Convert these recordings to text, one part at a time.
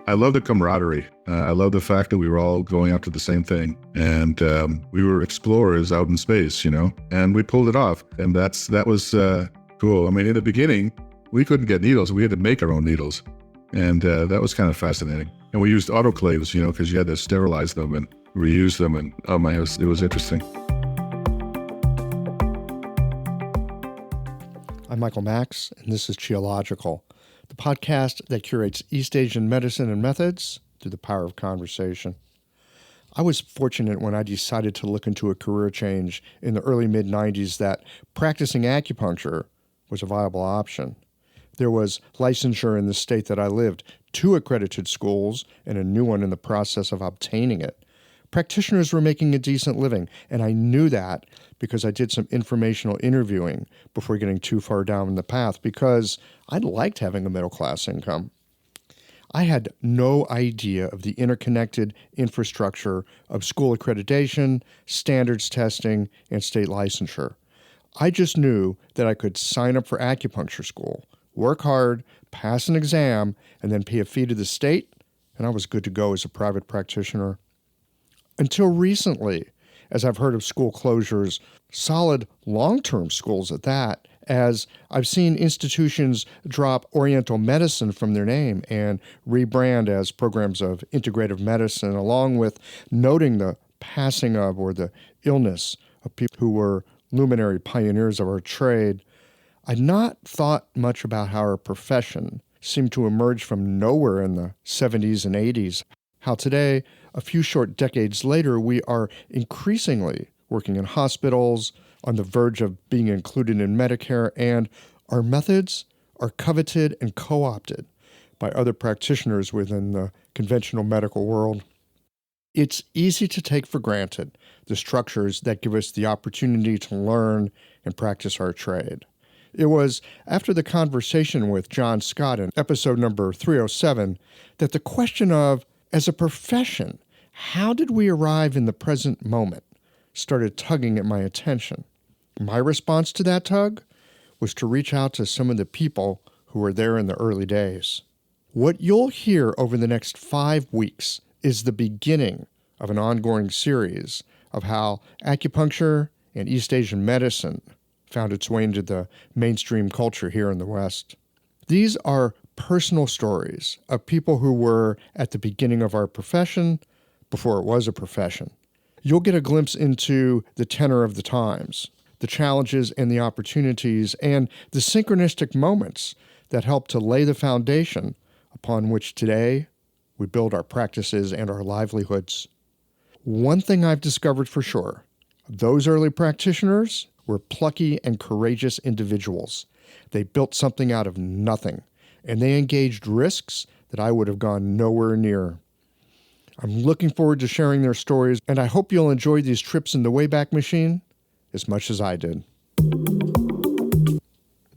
I love the camaraderie. I love the fact that we were all going after the same thing, and we were explorers out in space, and we pulled it off. And that was cool. I mean, in the beginning, we couldn't get needles. We had to make our own needles. And that was kind of fascinating. And we used autoclaves, because you had to sterilize them and reuse them. And it was interesting. I'm Michael Max, and this is Geological, the podcast that curates East Asian medicine and methods through the power of conversation. I was fortunate when I decided to look into a career change in the early mid-90s that practicing acupuncture was a viable option. There was licensure in the state that I lived, 2 accredited schools, and a new one in the process of obtaining it. Practitioners were making a decent living, and I knew that because I did some informational interviewing before getting too far down the path, because I liked having a middle-class income. I had no idea of the interconnected infrastructure of school accreditation, standards testing, and state licensure. I just knew that I could sign up for acupuncture school, work hard, pass an exam, and then pay a fee to the state, and I was good to go as a private practitioner. Until recently, as I've heard of school closures, solid long-term schools at that, as I've seen institutions drop Oriental medicine from their name and rebrand as programs of integrative medicine, along with noting the passing of or the illness of people who were luminary pioneers of our trade. I'd not thought much about how our profession seemed to emerge from nowhere in the 70s and 80s, how today, a few short decades later, we are increasingly working in hospitals, on the verge of being included in Medicare, and our methods are coveted and co-opted by other practitioners within the conventional medical world. It's easy to take for granted the structures that give us the opportunity to learn and practice our trade. It was after the conversation with John Scott in episode number 307 that the question of, as a profession, how did we arrive in the present moment, started tugging at my attention. My response to that tug was to reach out to some of the people who were there in the early days. What you'll hear over the next 5 weeks is the beginning of an ongoing series of how acupuncture and East Asian medicine found its way into the mainstream culture here in the West. These are personal stories of people who were at the beginning of our profession before it was a profession. You'll get a glimpse into the tenor of the times, the challenges and the opportunities, and the synchronistic moments that help to lay the foundation upon which today we build our practices and our livelihoods. One thing I've discovered for sure, those early practitioners were plucky and courageous individuals. They built something out of nothing, and they engaged risks that I would have gone nowhere near. I'm looking forward to sharing their stories, and I hope you'll enjoy these trips in the Wayback Machine as much as I did.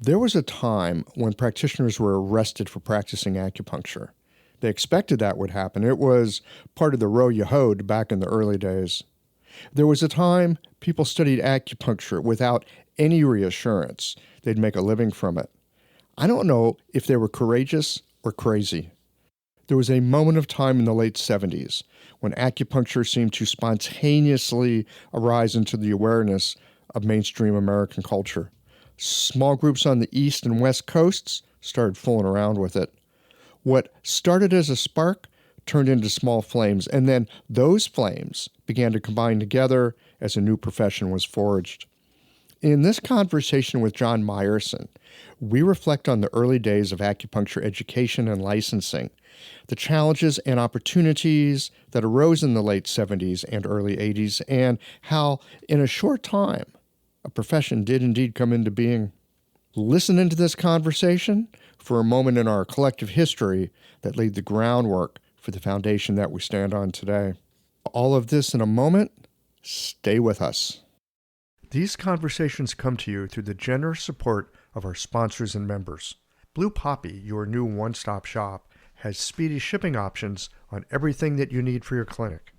There was a time when practitioners were arrested for practicing acupuncture. They expected that would happen. It was part of the row you hoed back in the early days. There was a time people studied acupuncture without any reassurance they'd make a living from it. I don't know if they were courageous or crazy. There was a moment of time in the late 70s when acupuncture seemed to spontaneously arise into the awareness of mainstream American culture. Small groups on the East and West coasts started fooling around with it. What started as a spark turned into small flames, and then those flames began to combine together as a new profession was forged. In this conversation with John Myerson, we reflect on the early days of acupuncture education and licensing, the challenges and opportunities that arose in the late 70s and early 80s, and how, in a short time, a profession did indeed come into being. Listen into this conversation for a moment in our collective history that laid the groundwork for the foundation that we stand on today. All of this in a moment. Stay with us. These conversations come to you through the generous support of our sponsors and members. Blue Poppy, your new one-stop shop, has speedy shipping options on everything that you need for your clinic.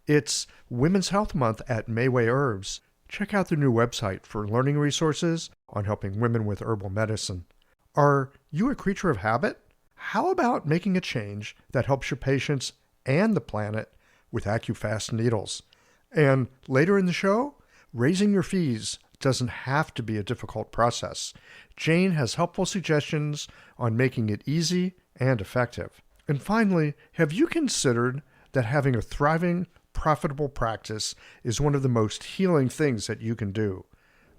It's Women's Health Month at Mayway Herbs. Check out their new website for learning resources on helping women with herbal medicine. Are you a creature of habit? How about making a change that helps your patients and the planet with AccuFast needles? And later in the show, raising your fees doesn't have to be a difficult process. Jane has helpful suggestions on making it easy and effective. And finally, have you considered that having a thriving, profitable practice is one of the most healing things that you can do?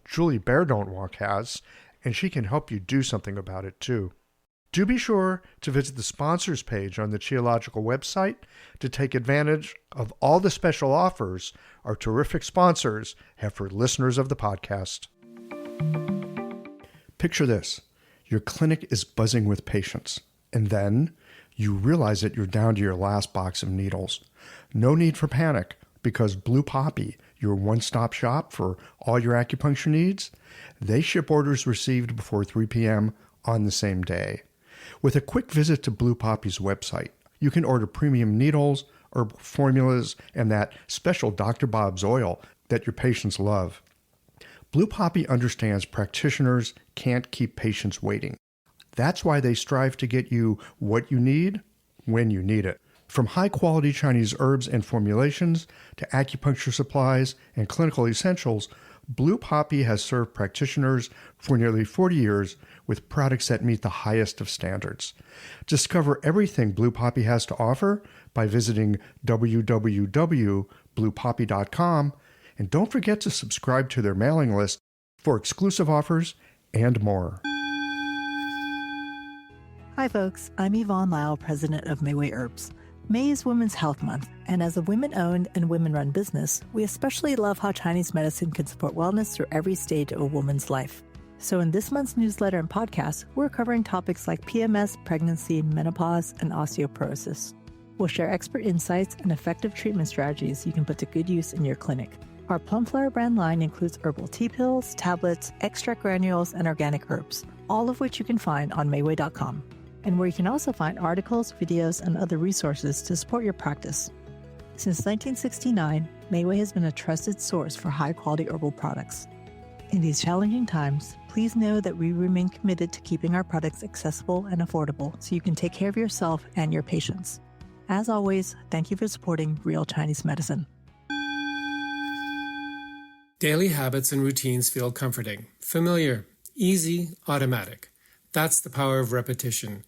Julie Bear-Don't-Walk has, and she can help you do something about it too. Do be sure to visit the sponsors page on the Qiological website to take advantage of all the special offers our terrific sponsors have for listeners of the podcast. Picture this. Your clinic is buzzing with patients, and then you realize that you're down to your last box of needles. No need for panic, because Blue Poppy, your one-stop shop for all your acupuncture needs, they ship orders received before 3 p.m. on the same day. With a quick visit to Blue Poppy's website, you can order premium needles, herbal formulas, and that special Dr. Bob's oil that your patients love. Blue Poppy understands practitioners can't keep patients waiting. That's why they strive to get you what you need when you need it. From high-quality Chinese herbs and formulations to acupuncture supplies and clinical essentials, Blue Poppy has served practitioners for nearly 40 years with products that meet the highest of standards. Discover everything Blue Poppy has to offer by visiting www.bluepoppy.com, and don't forget to subscribe to their mailing list for exclusive offers and more. Hi folks, I'm Yvonne Lyle, president of Mayway Herbs. May is Women's Health Month, and as a women-owned and women-run business, we especially love how Chinese medicine can support wellness through every stage of a woman's life. So in this month's newsletter and podcast, we're covering topics like PMS, pregnancy, menopause, and osteoporosis. We'll share expert insights and effective treatment strategies you can put to good use in your clinic. Our Plumflower brand line includes herbal tea pills, tablets, extract granules, and organic herbs, all of which you can find on Mayway.com, and where you can also find articles, videos, and other resources to support your practice. Since 1969, Mayway has been a trusted source for high-quality herbal products. In these challenging times, please know that we remain committed to keeping our products accessible and affordable so you can take care of yourself and your patients. As always, thank you for supporting Real Chinese Medicine. Daily habits and routines feel comforting, familiar, easy, automatic. That's the power of repetition.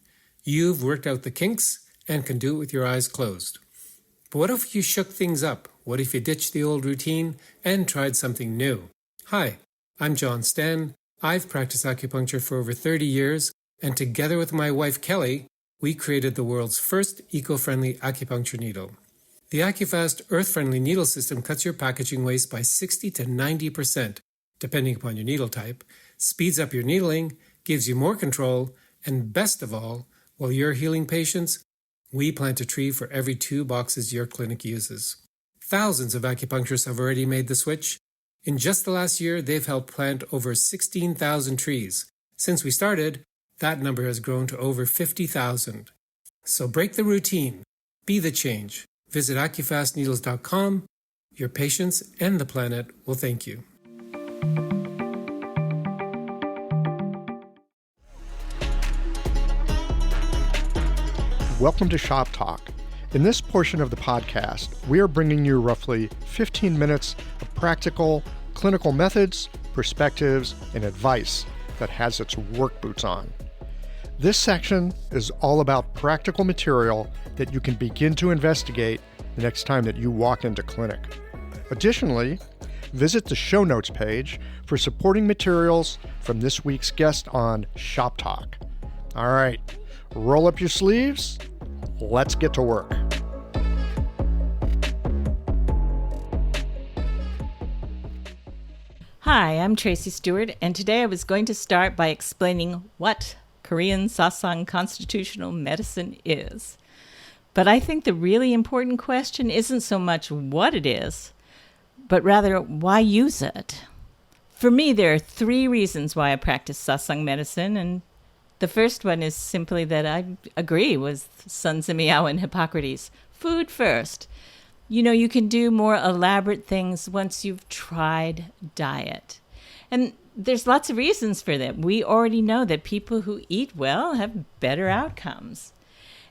You've worked out the kinks and can do it with your eyes closed. But what if you shook things up? What if you ditched the old routine and tried something new? Hi, I'm John Sten. I've practiced acupuncture for over 30 years, and together with my wife Kelly, we created the world's first eco-friendly acupuncture needle. The AccuFast earth-friendly needle system cuts your packaging waste by 60 to 90%, depending upon your needle type, speeds up your needling, gives you more control, and best of all, while you're healing patients, we plant a tree for every 2 boxes your clinic uses. Thousands of acupuncturists have already made the switch. In just the last year, they've helped plant over 16,000 trees. Since we started, that number has grown to over 50,000. So break the routine. Be the change. Visit AccuFastNeedles.com. Your patients and the planet will thank you. Welcome to Shop Talk. In this portion of the podcast, we are bringing you roughly 15 minutes of practical, clinical methods, perspectives, and advice that has its work boots on. This section is all about practical material that you can begin to investigate the next time that you walk into clinic. Additionally, visit the show notes page for supporting materials from this week's guest on Shop Talk. All right, roll up your sleeves. Let's get to work. Hi, I'm Tracy Stewart, and today I was going to start by explaining what Korean Sasang constitutional medicine is. But I think the really important question isn't so much what it is, but rather why use it. For me, there are 3 reasons why I practice Sasang medicine, and the first one is simply that I agree with Sun Tzu Miao and Hippocrates. Food first. You know, you can do more elaborate things once you've tried diet. And there's lots of reasons for that. We already know that people who eat well have better outcomes.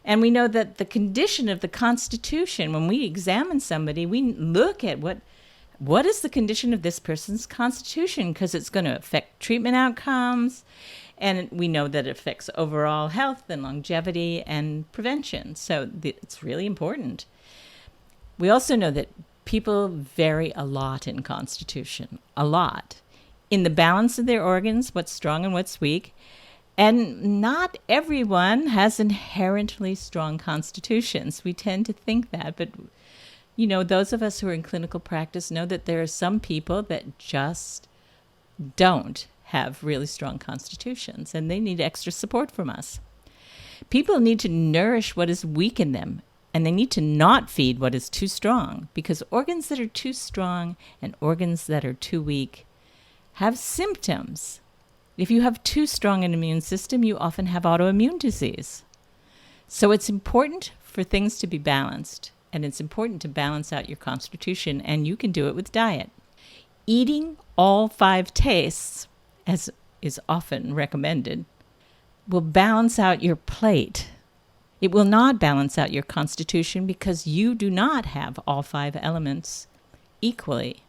And we know that the condition of the constitution, when we examine somebody, we look at what is the condition of this person's constitution, because it's going to affect treatment outcomes. And we know that it affects overall health and longevity and prevention. So it's really important. We also know that people vary a lot in constitution, a lot, in the balance of their organs, what's strong and what's weak. And not everyone has inherently strong constitutions. We tend to think that, but those of us who are in clinical practice know that there are some people that just don't have really strong constitutions, and they need extra support from us. People need to nourish what is weak in them, and they need to not feed what is too strong, because organs that are too strong and organs that are too weak have symptoms. If you have too strong an immune system, you often have autoimmune disease. So it's important for things to be balanced, and it's important to balance out your constitution, and you can do it with diet. Eating all 5 tastes, as is often recommended, will balance out your plate. It will not balance out your constitution because you do not have all 5 elements equally.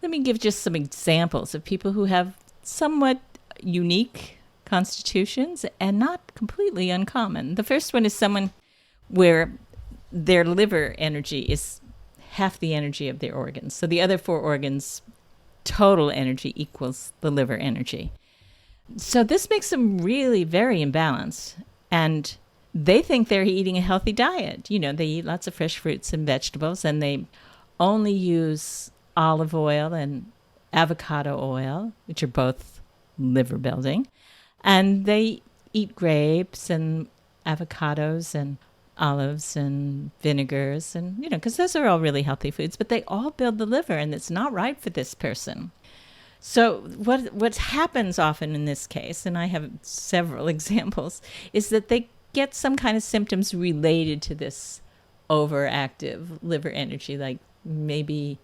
Let me give just some examples of people who have somewhat unique constitutions and not completely uncommon. The first one is someone where their liver energy is half the energy of their organs. So the other 4 organs, total energy equals the liver energy. So this makes them really very imbalanced. And they think they're eating a healthy diet. They eat lots of fresh fruits and vegetables, and they only use olive oil and avocado oil, which are both liver building. And they eat grapes and avocados and olives and vinegars, and because those are all really healthy foods, but they all build the liver, and it's not right for this person. So what happens often in this case, and I have several examples, is that they get some kind of symptoms related to this overactive liver energy, like maybe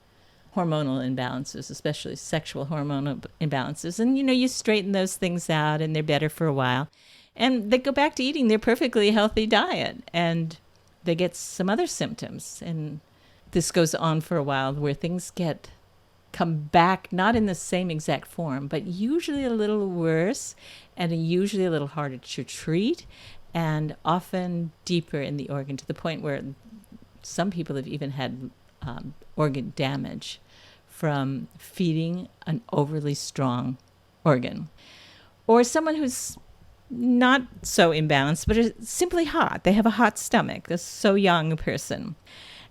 hormonal imbalances, especially sexual hormonal imbalances. And, you straighten those things out and they're better for a while. And they go back to eating their perfectly healthy diet, and they get some other symptoms. And this goes on for a while where things come back, not in the same exact form, but usually a little worse and usually a little harder to treat, and often deeper in the organ, to the point where some people have even had organ damage from feeding an overly strong organ. Or someone who's not so imbalanced, but is simply hot. They have a hot stomach, a so young person.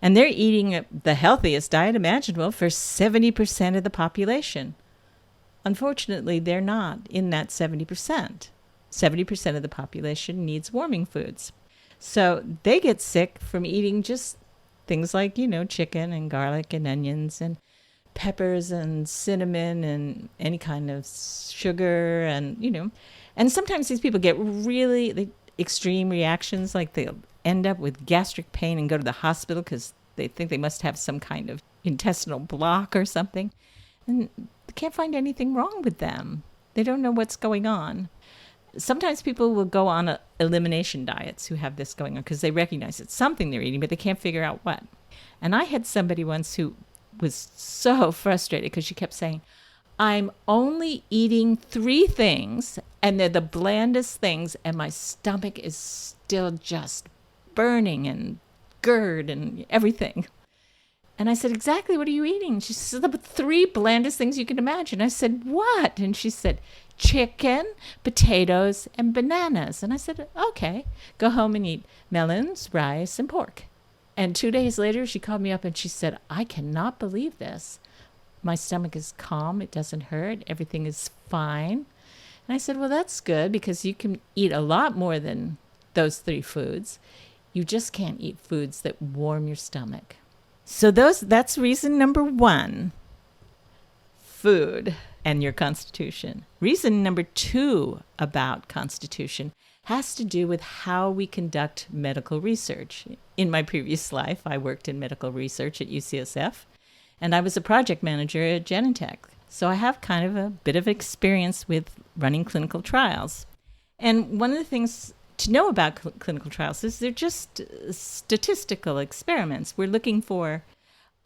And they're eating the healthiest diet imaginable for 70% of the population. Unfortunately, they're not in that 70%. 70% of the population needs warming foods. So they get sick from eating just things like, chicken and garlic and onions and peppers and cinnamon and any kind of sugar and, and sometimes these people get really extreme reactions, like they'll end up with gastric pain and go to the hospital because they think they must have some kind of intestinal block or something. And they can't find anything wrong with them. They don't know what's going on. Sometimes people will go on elimination diets who have this going on because they recognize it's something they're eating, but they can't figure out what. And I had somebody once who was so frustrated because she kept saying, I'm only eating 3 things, and they're the blandest things, and my stomach is still just burning and GERD and everything. And I said, exactly, what are you eating? She said, the 3 blandest things you can imagine. I said, what? And she said, chicken, potatoes, and bananas. And I said, okay, go home and eat melons, rice, and pork. And 2 days later, she called me up and she said, I cannot believe this. My stomach is calm. It doesn't hurt. Everything is fine. And I said, well, that's good because you can eat a lot more than those 3 foods. You just can't eat foods that warm your stomach. So that's reason number 1, food and your constitution. Reason number 2 about constitution has to do with how we conduct medical research. In my previous life, I worked in medical research at UCSF, and I was a project manager at Genentech. So I have kind of a bit of experience with running clinical trials. And one of the things to know about clinical trials is they're just statistical experiments. We're looking for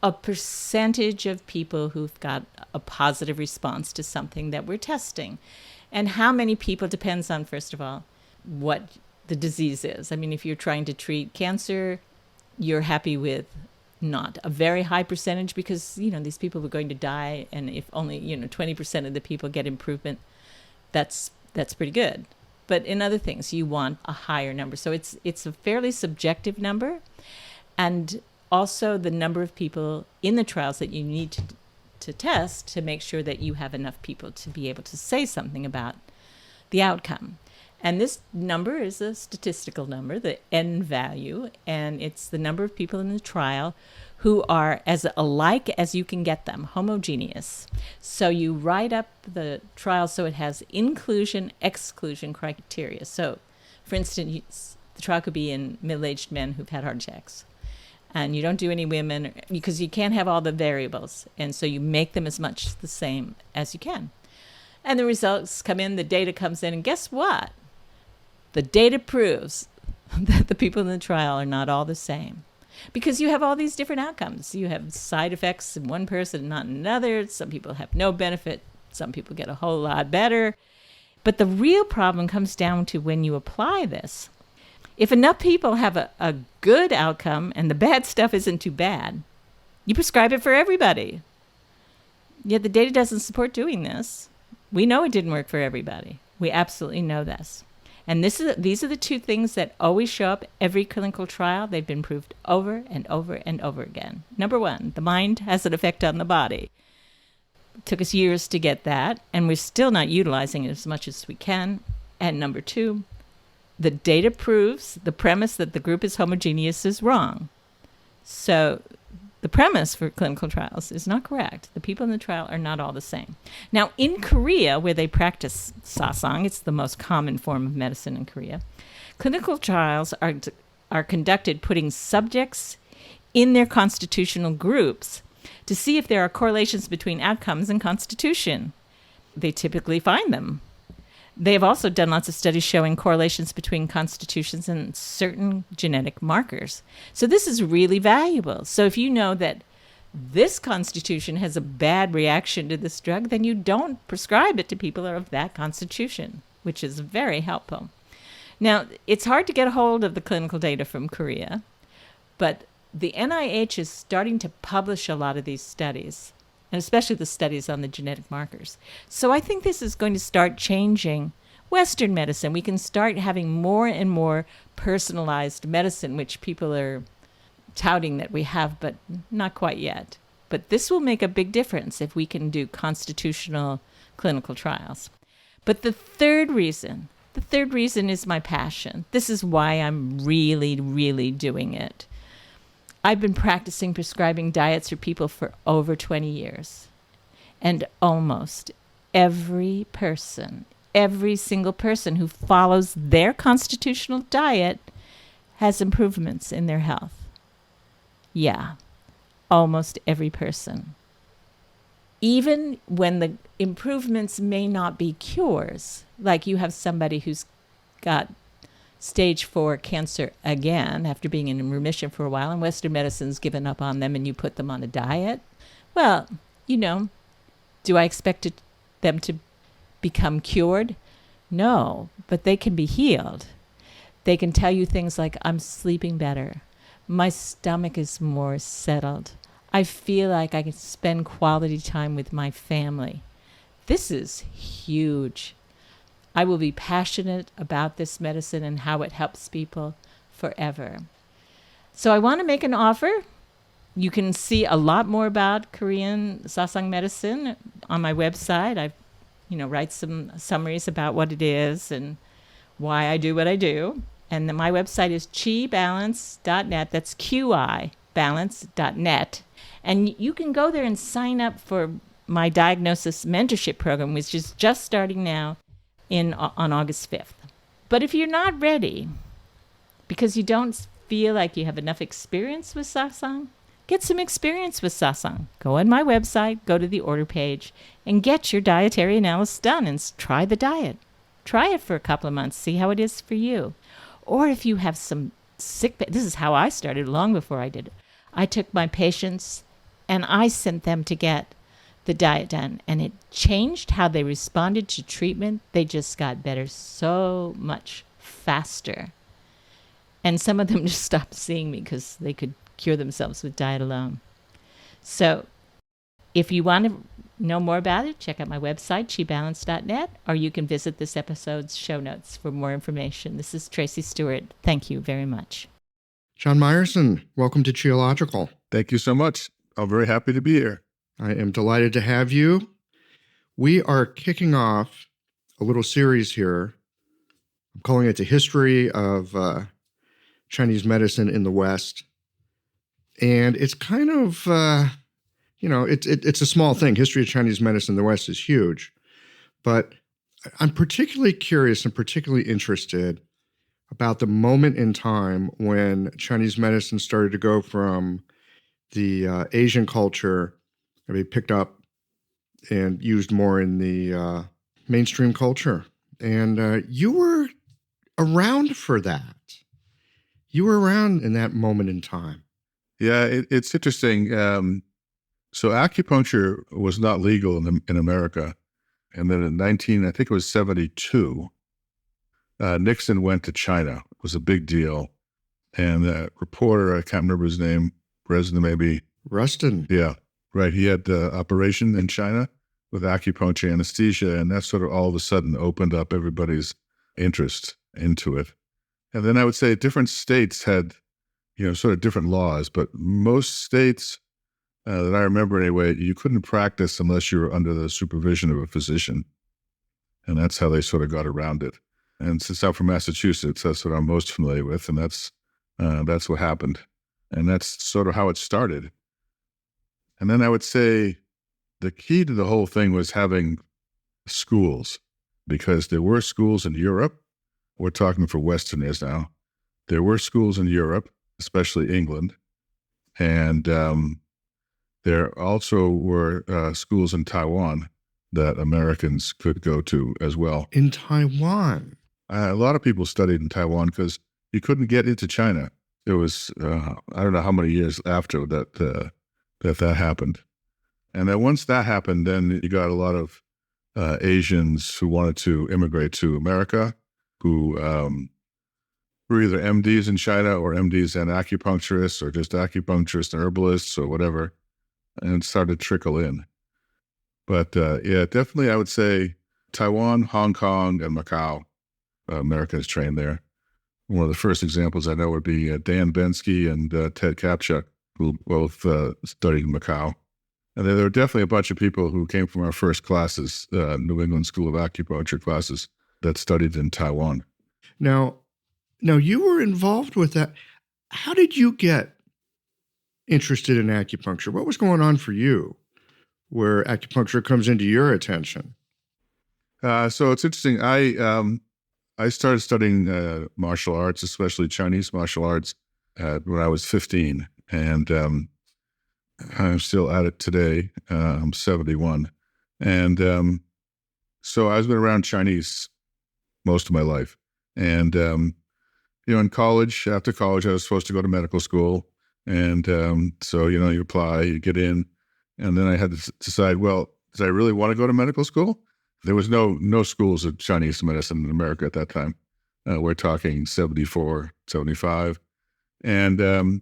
a percentage of people who've got a positive response to something that we're testing. And how many people depends on, first of all, what the disease is. I mean, if you're trying to treat cancer, you're happy with not a very high percentage because, these people are going to die. And if only, 20% of the people get improvement, that's pretty good. But in other things, you want a higher number. So it's a fairly subjective number. And also the number of people in the trials that you need to test to make sure that you have enough people to be able to say something about the outcome. And this number is a statistical number, the N value, and it's the number of people in the trial who are as alike as you can get them, homogeneous. So you write up the trial so it has inclusion, exclusion criteria. So, for instance, the trial could be in middle-aged men who've had heart attacks. And you don't do any women because you can't have all the variables. And so you make them as much the same as you can. And the results come in, the data comes in, and guess what? The data proves that the people in the trial are not all the same. Because you have all these different outcomes. You have side effects in one person, not in another. Some people have no benefit. Some people get a whole lot better. But the real problem comes down to when you apply this. If enough people have a good outcome and the bad stuff isn't too bad, you prescribe it for everybody. Yet the data doesn't support doing this. We know it didn't work for everybody. We absolutely know this. And these are the two things that always show up every clinical trial. They've been proved over and over and over again. Number one, the mind has an effect on the body. It took us years to get that, and we're still not utilizing it as much as we can. And number two, the data proves the premise that the group is homogeneous is wrong. So the premise for clinical trials is not correct. The people in the trial are not all the same. Now, in Korea, where they practice satsang, it's the most common form of medicine in Korea, clinical trials are conducted putting subjects in their constitutional groups to see if there are correlations between outcomes and constitution. They typically find them. They have also done lots of studies showing correlations between constitutions and certain genetic markers. So this is really valuable. So if you know that this constitution has a bad reaction to this drug, then you don't prescribe it to people of that constitution, which is very helpful. Now, it's hard to get a hold of the clinical data from Korea, but the NIH is starting to publish a lot of these studies, and especially the studies on the genetic markers. So I think this is going to start changing Western medicine. We can start having more and more personalized medicine, which people are touting that we have, but not quite yet. But this will make a big difference if we can do constitutional clinical trials. But the third reason is my passion. This is why I'm really, really doing it. I've been practicing prescribing diets for people for over 20 years. And almost every single person who follows their constitutional diet has improvements in their health. Yeah, almost every person. Even when the improvements may not be cures, like you have somebody who's got stage 4 cancer again after being in remission for a while, and Western medicine's given up on them, and you put them on a diet. Well, do I expect them to become cured? No, but they can be healed. They can tell you things like, I'm sleeping better. My stomach is more settled. I feel like I can spend quality time with my family. This is huge. I will be passionate about this medicine and how it helps people forever. So I want to make an offer. You can see a lot more about Korean satsang medicine on my website. I write some summaries about what it is and why I do what I do. And then my website is qibalance.net. That's QI balance.net. And you can go there and sign up for my diagnosis mentorship program, which is just starting now on August 5th. But if you're not ready, because you don't feel like you have enough experience with satsang, Get some experience with satsang. Go on my website, go to the order page, and get your dietary analysis done and try the diet. Try it for a couple of months, see how it is for you. Or if you have some this is how I started long before I did it. I took my patients and I sent them to get the diet done, and it changed how they responded to treatment. They just got better so much faster. And some of them just stopped seeing me because they could cure themselves with diet alone. So if you want to know more about it, check out my website, chibalance.net, or you can visit this episode's show notes for more information. This is Tracy Stewart. Thank you very much. John Myerson, welcome to Geological. Thank you so much. I'm very happy to be here. I am delighted to have you. We are kicking off a little series here. I'm calling it The History of Chinese Medicine in the West. And it's kind of, it's a small thing. History of Chinese medicine in the West is huge. But I'm particularly curious and particularly interested about the moment in time when Chinese medicine started to go from the Asian culture, be picked up and used more in the mainstream culture. And you were around for that. You were around in that moment in time. Yeah, it's interesting. So acupuncture was not legal in America. And then in 1972, Nixon went to China. It was a big deal. And the reporter, I can't remember his name, President maybe. Rustin. Yeah, right. He had the operation in China with acupuncture anesthesia, and that sort of all of a sudden opened up everybody's interest into it. And then I would say different states had, sort of different laws, but most states that I remember anyway, you couldn't practice unless you were under the supervision of a physician. And that's how they sort of got around it. And since I'm from Massachusetts, that's what I'm most familiar with, and that's what happened. And that's sort of how it started. And then I would say the key to the whole thing was having schools, because there were schools in Europe. We're talking for Westerners now. There were schools in Europe, especially England. And there also were schools in Taiwan that Americans could go to as well. In Taiwan? A lot of people studied in Taiwan because you couldn't get into China. It was, I don't know how many years after that happened. And then once that happened, then you got a lot of Asians who wanted to immigrate to America, who were either MDs in China or MDs and acupuncturists or just acupuncturists and herbalists or whatever, and it started to trickle in. But yeah, definitely I would say Taiwan, Hong Kong, and Macau, Americans trained there. One of the first examples I know would be Dan Bensky and Ted Kapchuk, who both studied in Macau. And there were definitely a bunch of people who came from our first classes, New England School of Acupuncture classes, that studied in Taiwan. Now you were involved with that. How did you get interested in acupuncture? What was going on for you where acupuncture comes into your attention? So it's interesting. I started studying martial arts, especially Chinese martial arts, when I was 15. And I'm still at it today. I'm 71. And so I've been around Chinese most of my life. And, in college, after college, I was supposed to go to medical school. And so, you apply, you get in. And then I had to decide, well, did I really want to go to medical school? There was no schools of Chinese medicine in America at that time. We're talking 74, 75. And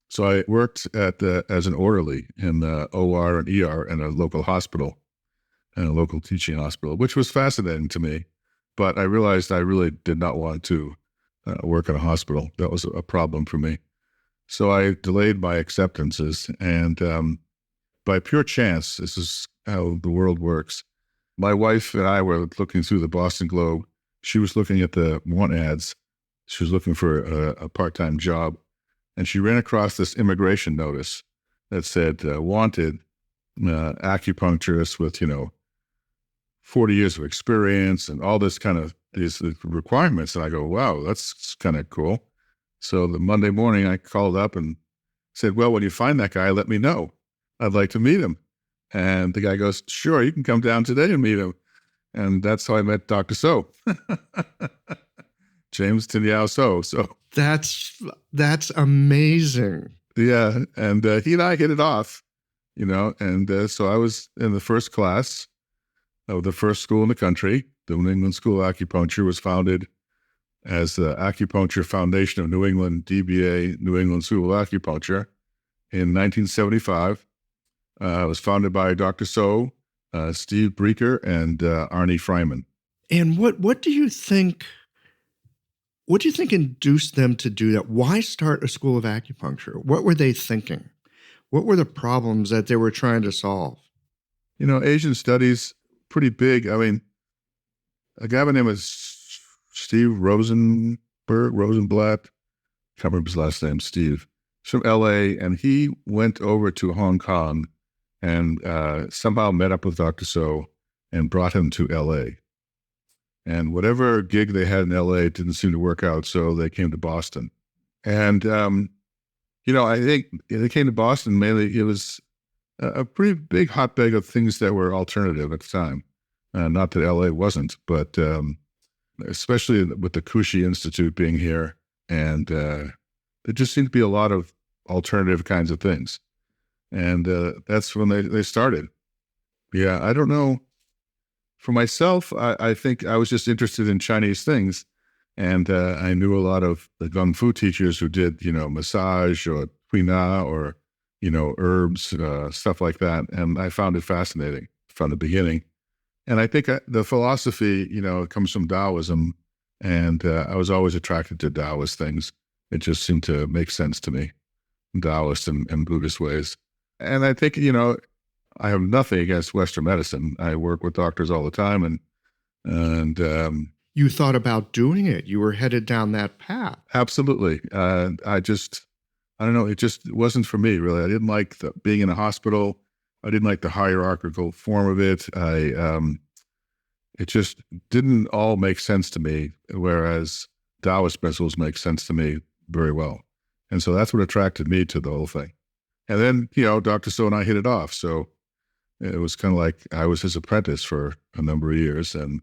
so I worked as an orderly in the OR and ER in a local hospital, in a local teaching hospital, which was fascinating to me. But I realized I really did not want to work in a hospital. That was a problem for me. So I delayed my acceptances. And by pure chance, this is how the world works. My wife and I were looking through the Boston Globe. She was looking at the want ads. She was looking for a part-time job. And she ran across this immigration notice that said, wanted acupuncturist with, 40 years of experience and all this kind of these requirements. And I go, wow, that's kind of cool. So the Monday morning I called up and said, well, when you find that guy, let me know. I'd like to meet him. And the guy goes, sure, you can come down today and meet him. And that's how I met Dr. So. James Tinyao So. So That's amazing. yeah, and he and I hit it off, and so I was in the first class of the first school in the country. The England School of Acupuncture was founded as the Acupuncture Foundation of New England, DBA, New England School of Acupuncture, in 1975. It was founded by Dr. So, Steve Breaker, and Arnie Fryman. And what do you think? What do you think induced them to do that? Why start a school of acupuncture? What were they thinking? What were the problems that they were trying to solve? Asian studies, pretty big. I mean, a guy by the name of Steve Rosenblatt, can't remember his last name, Steve. He's from LA, and he went over to Hong Kong and somehow met up with Dr. So and brought him to LA. And whatever gig they had in LA didn't seem to work out, so they came to Boston. And, I think they came to Boston mainly, it was a pretty big hotbed of things that were alternative at the time. Not that LA wasn't, but especially with the Kushi Institute being here. And there just seemed to be a lot of alternative kinds of things. And that's when they started. Yeah, I don't know. For myself, I think I was just interested in Chinese things. And I knew a lot of the Kung Fu teachers who did, massage or Huina or, herbs, stuff like that. And I found it fascinating from the beginning. And I think the philosophy, comes from Taoism. And I was always attracted to Taoist things. It just seemed to make sense to me, Taoist and Buddhist ways. And I think, I have nothing against Western medicine. I work with doctors all the time, and you thought about doing it. You were headed down that path. Absolutely. I don't know. It just wasn't for me, really. I didn't like being in a hospital. I didn't like the hierarchical form of it. It just didn't all make sense to me, whereas Taoist principles make sense to me very well. And so that's what attracted me to the whole thing. And then, Dr. So and I hit it off. So it was kind of like I was his apprentice for a number of years, and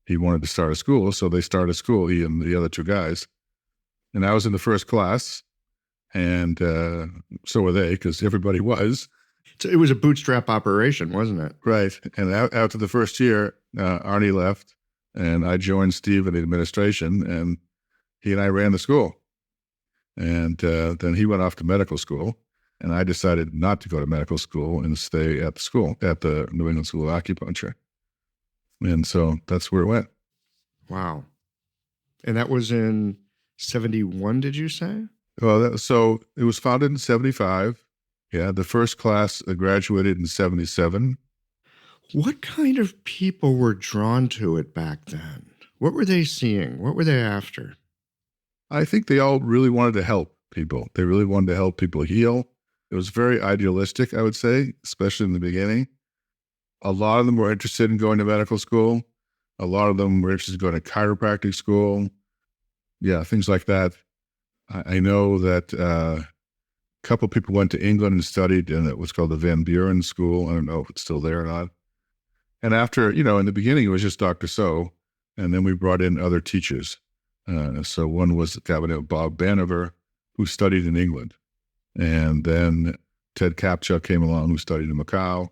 he wanted to start a school. So they started a school, he and the other two guys. And I was in the first class, and so were they, because everybody was. So it was a bootstrap operation, wasn't it? Right. And after the first year, Arnie left, and I joined Steve in the administration, and he and I ran the school. And then he went off to medical school. And I decided not to go to medical school and stay at the school, at the New England School of Acupuncture. And so that's where it went. Wow. And that was in 71, did you say? Well, so it was founded in 75. Yeah, the first class graduated in 77. What kind of people were drawn to it back then? What were they seeing? What were they after? I think they all really wanted to help people. They really wanted to help people heal. It was very idealistic, I would say, especially in the beginning. A lot of them were interested in going to medical school. A lot of them were interested in going to chiropractic school. Yeah, things like that. I know that a couple of people went to England and studied in what's called the Van Buren School. I don't know if it's still there or not. And after, in the beginning, it was just Dr. So, and then we brought in other teachers. So one was a guy named Bob Banover, who studied in England. And then Ted Kapchuk came along, who studied in Macau.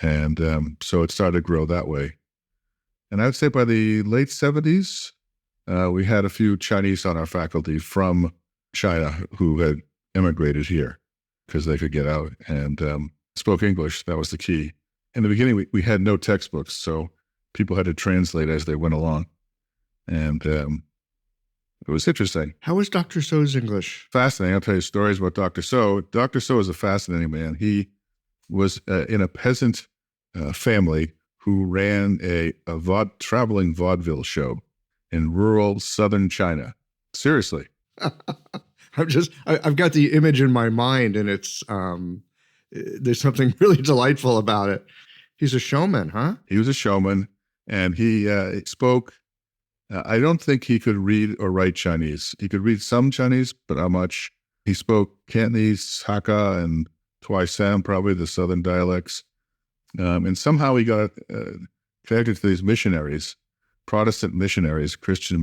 And so it started to grow that way. And I would say by the late 70s, we had a few Chinese on our faculty from China who had immigrated here because they could get out and spoke English. That was the key. In the beginning, we had no textbooks, so people had to translate as they went along. And it was interesting. How was Dr. So's English? Fascinating. I'll tell you stories about Dr. So. Dr. So is a fascinating man. He was in a peasant family who ran a traveling vaudeville show in rural southern China. Seriously. I've got the image in my mind, and it's there's something really delightful about it. He's a showman, huh? He was a showman, and he spoke. I don't think he could read or write Chinese. He could read some Chinese, but not much. He spoke Cantonese, Hakka, and Twi Sam, probably the southern dialects. And somehow he got connected to these missionaries, Protestant missionaries, Christian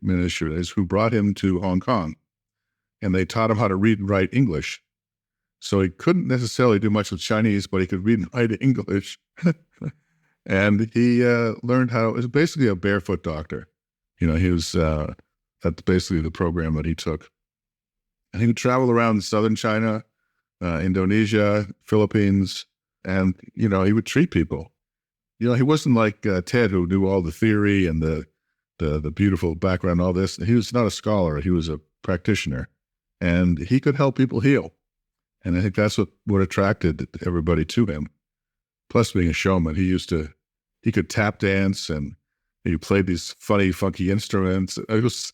missionaries, who brought him to Hong Kong. And they taught him how to read and write English. So he couldn't necessarily do much with Chinese, but he could read and write English. And he learned how, it was basically a barefoot doctor. He was, that's basically the program that he took. And he would travel around southern China, Indonesia, Philippines, and, he would treat people. He wasn't like Ted, who knew all the theory and the beautiful background, all this. He was not a scholar. He was a practitioner. And he could help people heal. And I think that's what attracted everybody to him. Plus being a showman, he could tap dance and he played these funny, funky instruments. He was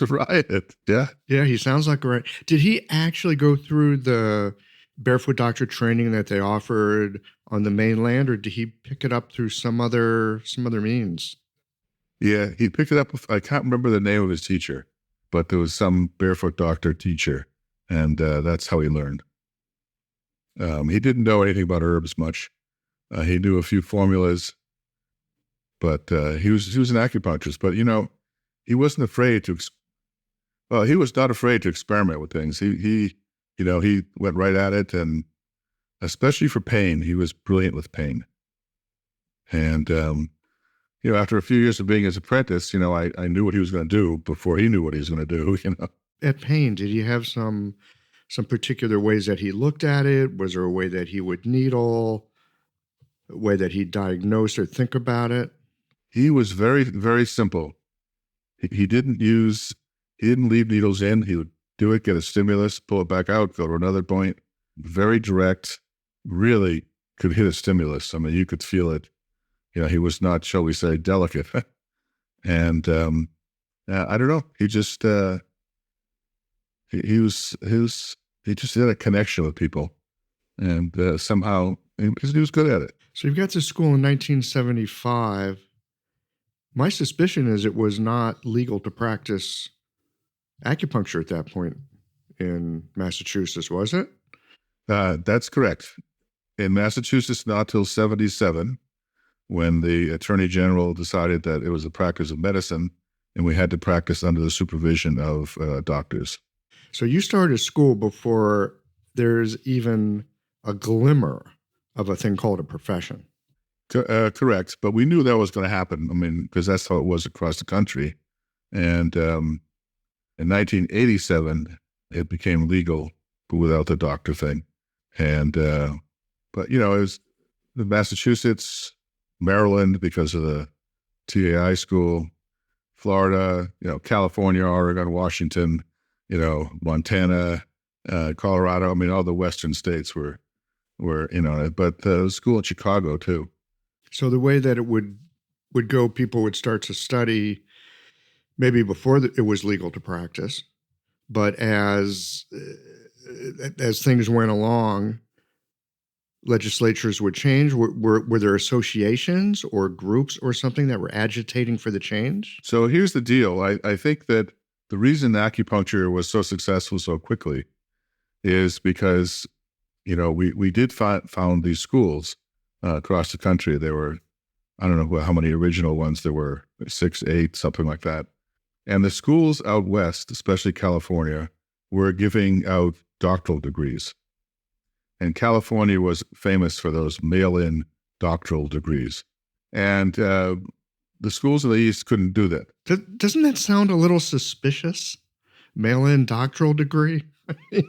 a riot. Yeah. Yeah, he sounds like a riot. Did he actually go through the barefoot doctor training that they offered on the mainland, or did he pick it up through some other means? Yeah, he picked it up with, I can't remember the name of his teacher, but there was some barefoot doctor teacher, and that's how he learned. He didn't know anything about herbs much. He knew a few formulas, but he was an acupuncturist. But he wasn't afraid to. He was not afraid to experiment with things. He went right at it, and especially for pain, he was brilliant with pain. And after a few years of being his apprentice, I knew what he was going to do before he knew what he was going to do. At pain, did he have some particular ways that he looked at it? Was there a way that he would needle, a way that he diagnosed or think about it? He was very, very simple. He didn't leave needles in. He would do it, get a stimulus, pull it back out, go to another point. Very direct, really could hit a stimulus. I mean, you could feel it. He was not, shall we say, delicate. And I don't know. He just, he just had a connection with people, and somehow he was good at it. So you got to school in 1975. My suspicion is it was not legal to practice acupuncture at that point in Massachusetts, was it? That's correct. In Massachusetts, not till 1977, when the Attorney General decided that it was a practice of medicine, and we had to practice under the supervision of doctors. So you started school before there's even a glimmer of a thing called a profession. Correct. But we knew that was going to happen. I mean, because that's how it was across the country. And in 1987, it became legal, but without the doctor thing. And, but, it was Massachusetts, Maryland, because of the TAI school, Florida, California, Oregon, Washington, Montana, Colorado. I mean, all the Western states were in on it, but the school in Chicago too. So the way that it would go, people would start to study maybe before it was legal to practice, but as things went along, legislatures would change. Were there associations or groups or something that were agitating for the change? So here's the deal. I think that the reason acupuncture was so successful so quickly is because, we did found these schools across the country. There were, I don't know how many original ones there were, 6, 8, something like that. And the schools out west, especially California, were giving out doctoral degrees. And California was famous for those mail-in doctoral degrees. And the schools in the East couldn't do that. Doesn't that sound a little suspicious? Mail-in doctoral degree?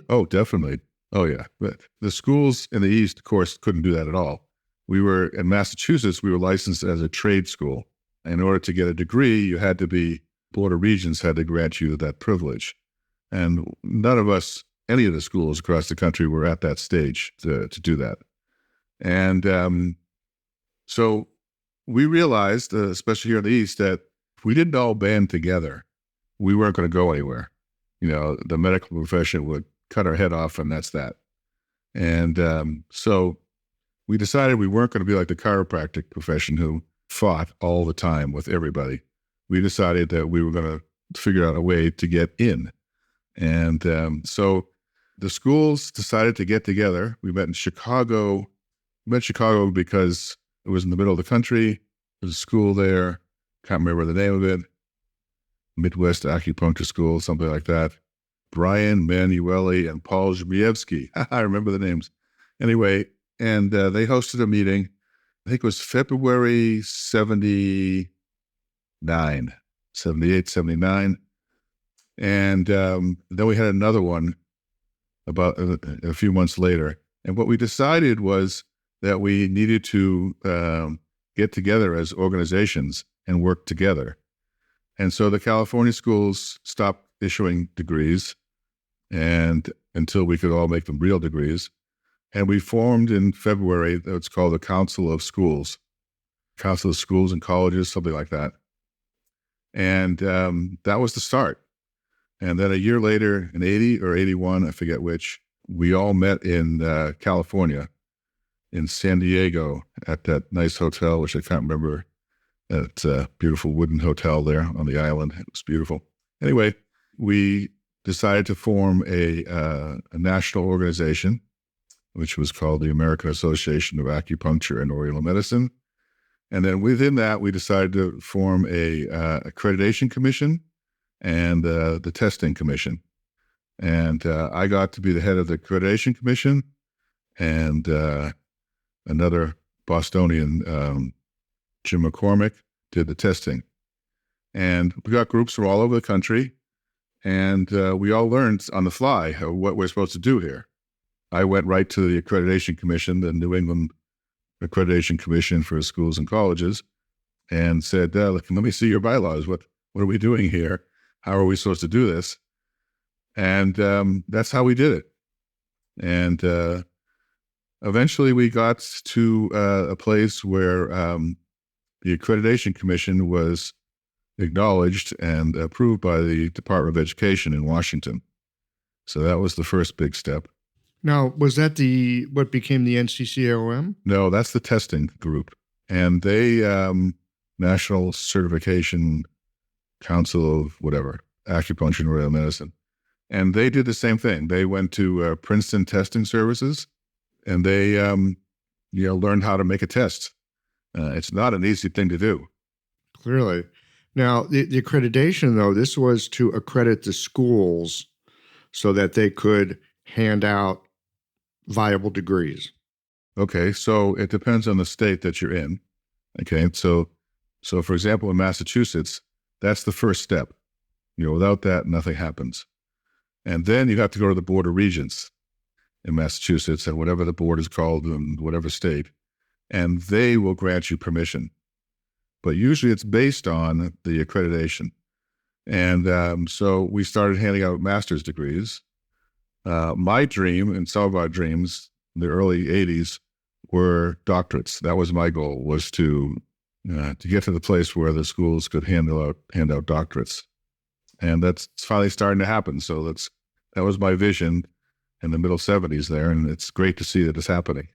Oh, definitely. Oh, yeah. But the schools in the East, of course, couldn't do that at all. In Massachusetts, we were licensed as a trade school. In order to get a degree, you had to be, Board of Regents had to grant you that privilege. And none of us, any of the schools across the country were at that stage to do that. And so we realized, especially here in the East, that if we didn't all band together, we weren't going to go anywhere. The medical profession would cut our head off, and that's that. And so we decided we weren't going to be like the chiropractic profession who fought all the time with everybody. We decided that we were going to figure out a way to get in. And so the schools decided to get together. We met in Chicago. We met in Chicago because it was in the middle of the country. There's a school there. Can't remember the name of it. Midwest Acupuncture School, something like that. Brian Manueli and Paul Zhmievsky. I remember the names. Anyway, and they hosted a meeting. I think it was February 78, 79. And then we had another one about a few months later. And what we decided was that we needed to get together as organizations and work together. And so the California schools stopped issuing degrees and until we could all make them real degrees. And we formed in February what's called the Council of Schools and Colleges, something like that. And that was the start. And then a year later, in 80 or 81, I forget which, we all met in California, in San Diego, at that nice hotel, which I can't remember. That beautiful wooden hotel there on the island. It was beautiful. Anyway, we decided to form a national organization, which was called the American Association of Acupuncture and Oriental Medicine. And then within that, we decided to form a accreditation commission and the testing commission. And I got to be the head of the accreditation commission, and another Bostonian, Jim McCormick, did the testing. And we got groups from all over the country, and we all learned on the fly what we're supposed to do here. I went right to the accreditation commission, the New England Accreditation Commission for Schools and Colleges, and said, let me see your bylaws. What are we doing here? How are we supposed to do this? And that's how we did it. And eventually we got to a place where the Accreditation Commission was acknowledged and approved by the Department of Education in Washington. So that was the first big step. Now, was that what became the NCCAOM? No, that's the testing group. And they, National Certification Council of whatever, Acupuncture and Oriental Medicine. And they did the same thing. They went to Princeton Testing Services, and they learned how to make a test. It's not an easy thing to do. Clearly. Now, the accreditation, though, this was to accredit the schools so that they could hand out viable degrees. Okay, so it depends on the state that you're in. Okay, so for example, in Massachusetts, that's the first step. Without that, nothing happens. And then you have to go to the Board of Regents in Massachusetts, and whatever the board is called in whatever state, and they will grant you permission. But usually it's based on the accreditation. And so we started handing out master's degrees. My dream, and some of our dreams in the early 80s, were doctorates. That was my goal, was to get to the place where the schools could hand out doctorates. And that's finally starting to happen. So that was my vision in the middle 70s there, and it's great to see that it's happening.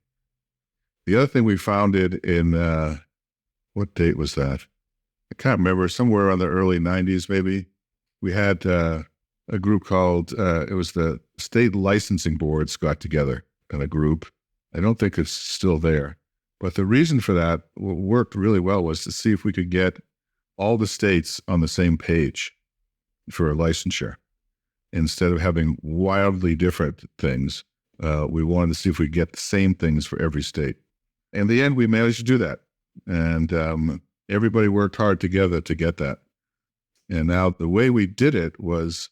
The other thing we founded in, what date was that? I can't remember, somewhere around the early 90s maybe. We had a group called, it was the state licensing boards got together in a group. I don't think it's still there. But the reason for that, what worked really well, was to see if we could get all the states on the same page for a licensure. Instead of having wildly different things, we wanted to see if we could get the same things for every state. In the end, we managed to do that. And everybody worked hard together to get that. And now the way we did it was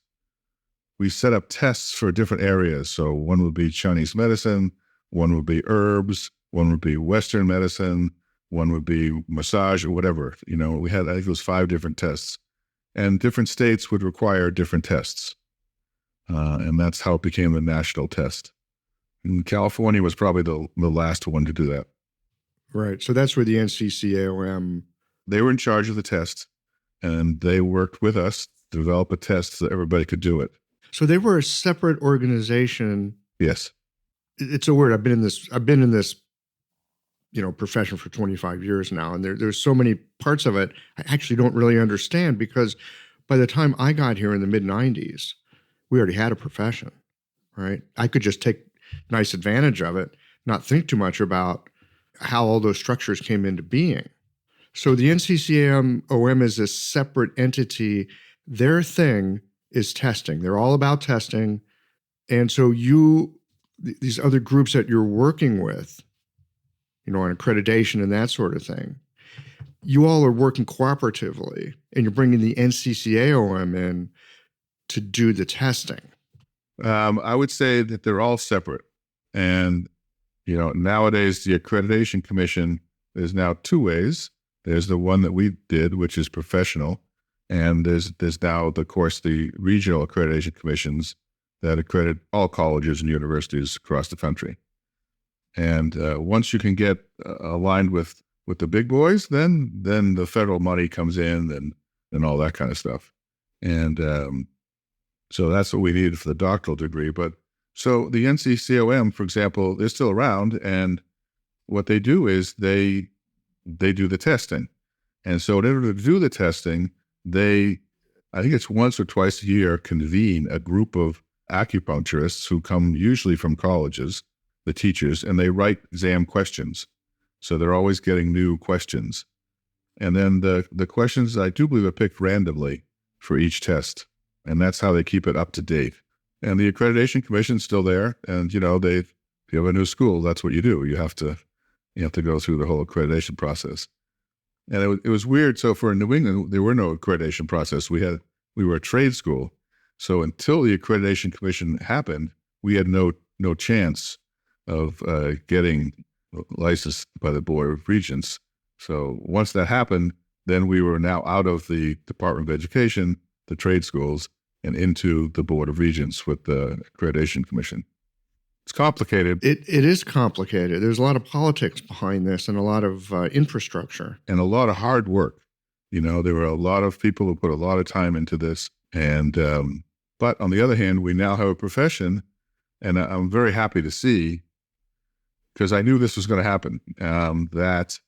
we set up tests for different areas. So one would be Chinese medicine, one would be herbs, one would be Western medicine, one would be massage or whatever. We had, I think it was 5 different tests. And different states would require different tests. And that's how it became the national test. And California was probably the last one to do that. Right. So that's where the NCCAOM... They were in charge of the test, and they worked with us to develop a test so that everybody could do it. So they were a separate organization. Yes. It's a word. I've been in this profession for 25 years now, and there's so many parts of it I actually don't really understand, because by the time I got here in the mid-90s, we already had a profession. right? I could just take nice advantage of it, not think too much about how all those structures came into being. So the NCCAOM is a separate entity. Their thing is testing. They're all about testing. And so these other groups that you're working with, on accreditation and that sort of thing, you all are working cooperatively, and you're bringing the NCCAOM in to do the testing. I would say that they're all separate. And, nowadays the Accreditation Commission is now two ways. There's the one that we did, which is professional. And there's now, of course, the regional accreditation commissions that accredit all colleges and universities across the country. And once you can get aligned with the big boys, then the federal money comes in and all that kind of stuff. And so that's what we needed for the doctoral degree. But so the NCCOM, for example, they're still around, and what they do is they do the testing. And so in order to do the testing, I think it's once or twice a year, convene a group of acupuncturists who come usually from colleges, the teachers, and they write exam questions. So they're always getting new questions. And then the questions, I do believe, are picked randomly for each test. And that's how they keep it up to date. And the Accreditation Commission's still there. And, if you have a new school, that's what you do. You have to go through the whole accreditation process. And it was weird. So for New England, there were no accreditation process. We were a trade school. So until the Accreditation Commission happened, we had no chance of getting licensed by the Board of Regents. So once that happened, then we were now out of the Department of Education, the trade schools, and into the Board of Regents with the Accreditation Commission. It's complicated. It is complicated. There's a lot of politics behind this and a lot of infrastructure. And a lot of hard work. There were a lot of people who put a lot of time into this. And but on the other hand, we now have a profession, and I'm very happy to see, because I knew this was going to happen, that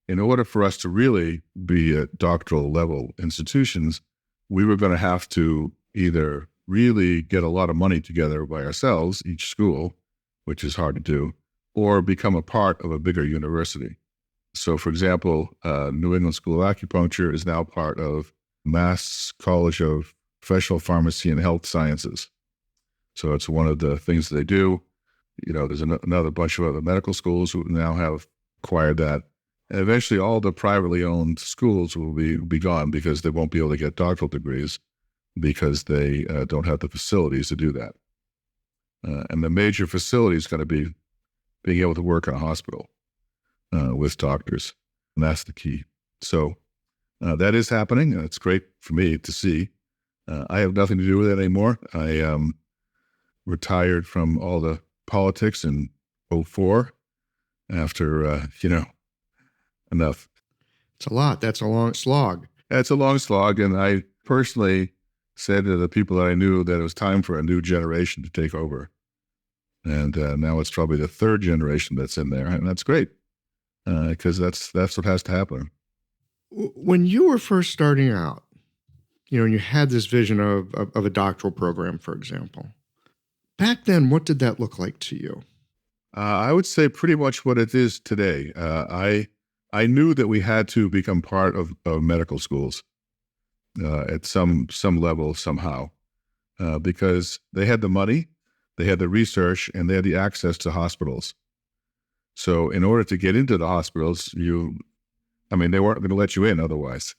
in order for us to really be at doctoral level institutions, we were going to have to either really get a lot of money together by ourselves, each school, which is hard to do, or become a part of a bigger university. So, for example, New England School of Acupuncture is now part of Mass College of Professional Pharmacy and Health Sciences. So it's one of the things that they do. There's another bunch of other medical schools who now have acquired that. And eventually all the privately owned schools will be gone because they won't be able to get doctoral degrees because they don't have the facilities to do that. And the major facility is going to be being able to work in a hospital with doctors. And that's the key. So that is happening. And it's great for me to see. I have nothing to do with it anymore. I retired from all the politics in 2004 after, enough. It's a lot. That's a long slog. It's a long slog. And I personally said to the people that I knew that it was time for a new generation to take over. And now it's probably the third generation that's in there. And that's great because that's what has to happen. When you were first starting out, and you had this vision of a doctoral program, for example, back then, what did that look like to you? I would say pretty much what it is today. I knew that we had to become part of medical schools at some level somehow because they had the money, they had the research, and they had the access to hospitals. So in order to get into the hospitals, they weren't going to let you in otherwise.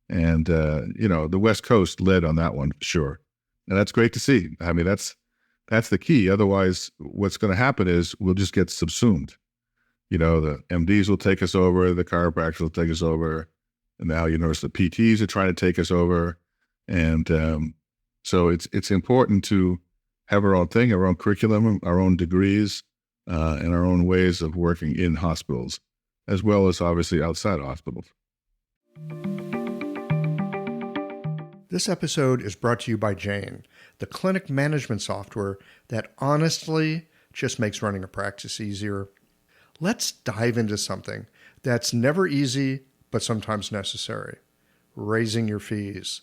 And, the West Coast led on that one, for sure. And that's great to see. That's the key. Otherwise, what's going to happen is we'll just get subsumed. The MDs will take us over, the chiropractors will take us over, and now, the PTs are trying to take us over. And so it's important to have our own thing, our own curriculum, our own degrees, and our own ways of working in hospitals, as well as obviously outside hospitals. This episode is brought to you by Jane, the clinic management software that honestly just makes running a practice easier. Let's dive into something that's never easy, but sometimes necessary: raising your fees.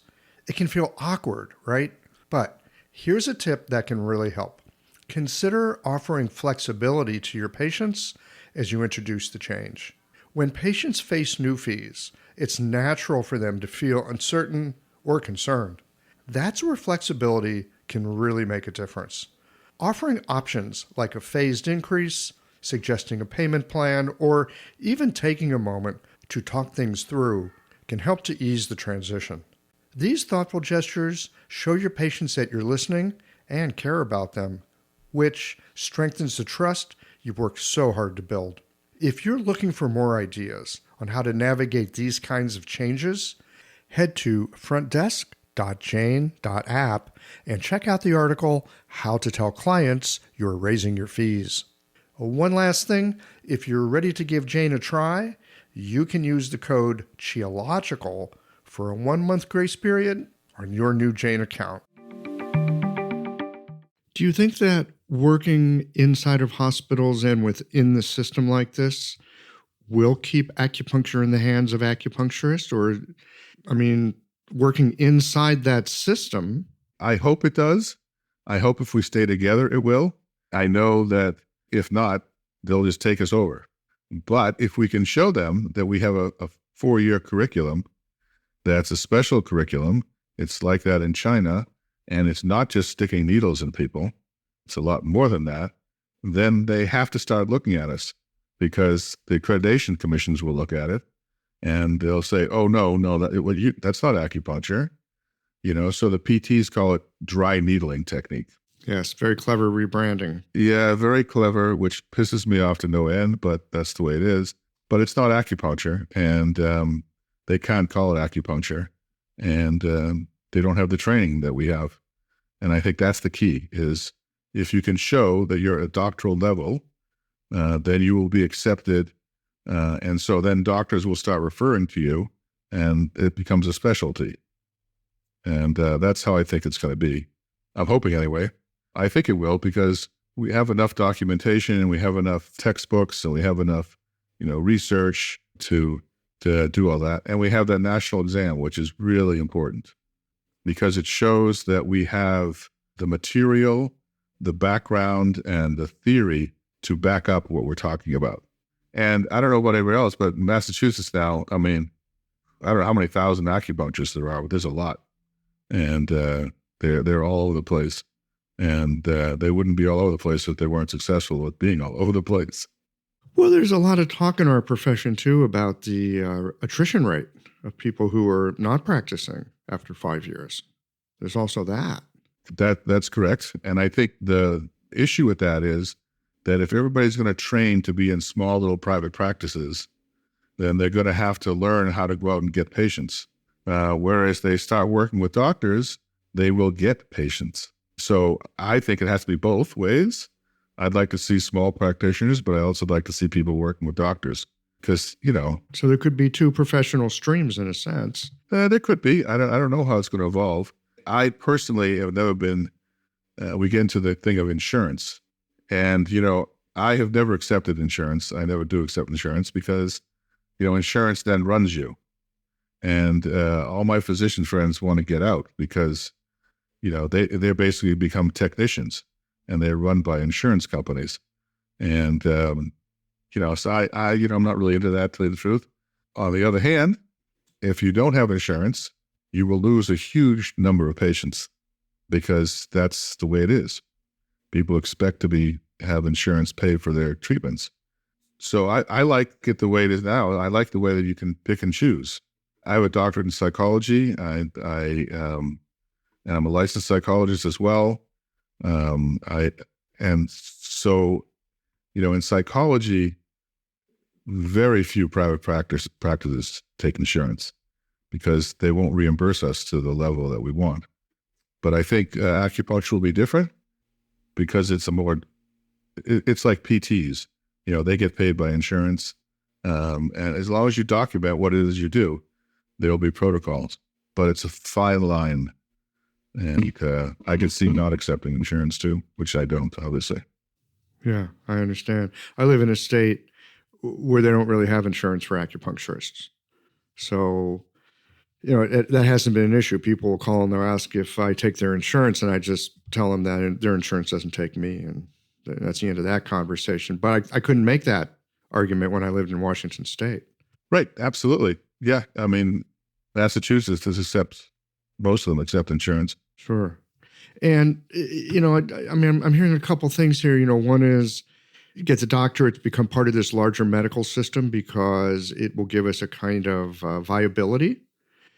It can feel awkward, right? But here's a tip that can really help. Consider offering flexibility to your patients as you introduce the change. When patients face new fees, it's natural for them to feel uncertain or concerned. That's where flexibility can really make a difference. Offering options like a phased increase, suggesting a payment plan, or even taking a moment to talk things through can help to ease the transition. These thoughtful gestures show your patients that you're listening and care about them, which strengthens the trust you've worked so hard to build. If you're looking for more ideas on how to navigate these kinds of changes, head to frontdesk.jane.app and check out the article, How to Tell Clients You're Raising Your Fees. One last thing, if you're ready to give Jane a try, you can use the code CHIOLOGICAL for a 1-month grace period on your new Jane account. Do you think that working inside of hospitals and within the system like this will keep acupuncture in the hands of acupuncturists? Or, working inside that system? I hope it does. I hope if we stay together, it will. I know that if not, they'll just take us over. But if we can show them that we have a 4-year curriculum, that's a special curriculum, it's like that in China, and it's not just sticking needles in people, it's a lot more than that, then they have to start looking at us, because the accreditation commissions will look at it and they'll say, oh, no, that's not acupuncture. So the PTs call it dry needling technique. Yes, very clever rebranding. Yeah, very clever, which pisses me off to no end, but that's the way it is. But it's not acupuncture, and they can't call it acupuncture, and they don't have the training that we have. And I think that's the key, is if you can show that you're at a doctoral level, then you will be accepted. And so then doctors will start referring to you, and it becomes a specialty. And that's how I think it's going to be. I'm hoping anyway. I think it will, because we have enough documentation and we have enough textbooks and we have enough, research to do all that. And we have that national exam, which is really important because it shows that we have the material, the background, and the theory to back up what we're talking about. And I don't know about everywhere else, but in Massachusetts now, I don't know how many thousand acupuncturists there are, but there's a lot. And they're all over the place. And they wouldn't be all over the place if they weren't successful with being all over the place. Well, there's a lot of talk in our profession, too, about the attrition rate of people who are not practicing after 5 years. There's also that. That's correct. And I think the issue with that is that if everybody's going to train to be in small little private practices, then they're going to have to learn how to go out and get patients. Whereas they start working with doctors, they will get patients. So I think it has to be both ways. I'd like to see small practitioners, but I also like to see people working with doctors because, So there could be two professional streams in a sense. There could be. I don't know how it's going to evolve. I personally have never been, we get into the thing of insurance. And, I have never accepted insurance. I never do accept insurance because, insurance then runs you. And all my physician friends want to get out because, they basically become technicians and they're run by insurance companies. And, so I'm not really into that, to tell you the truth. On the other hand, if you don't have insurance, you will lose a huge number of patients because that's the way it is. People expect to have insurance pay for their treatments. So I like it the way it is now. I like the way that you can pick and choose. I have a doctorate in psychology. And I'm a licensed psychologist as well. In psychology, very few private practices take insurance because they won't reimburse us to the level that we want. But I think acupuncture will be different because it's it's like PTs. They get paid by insurance. And as long as you document what it is you do, there'll be protocols. But it's a fine line. And I can see not accepting insurance too, which I don't, obviously. Yeah, I understand. I live in a state where they don't really have insurance for acupuncturists. So That hasn't been an issue. People will call and they'll ask if I take their insurance, and I just tell them that their insurance doesn't take me, and that's the end of that conversation. But I couldn't make that argument when I lived in Washington State. Right. Absolutely. Yeah. I mean, Massachusetts accepts, most of them accept insurance. Sure. And, I'm hearing a couple things here. One is you get the doctorate to become part of this larger medical system because it will give us a kind of viability.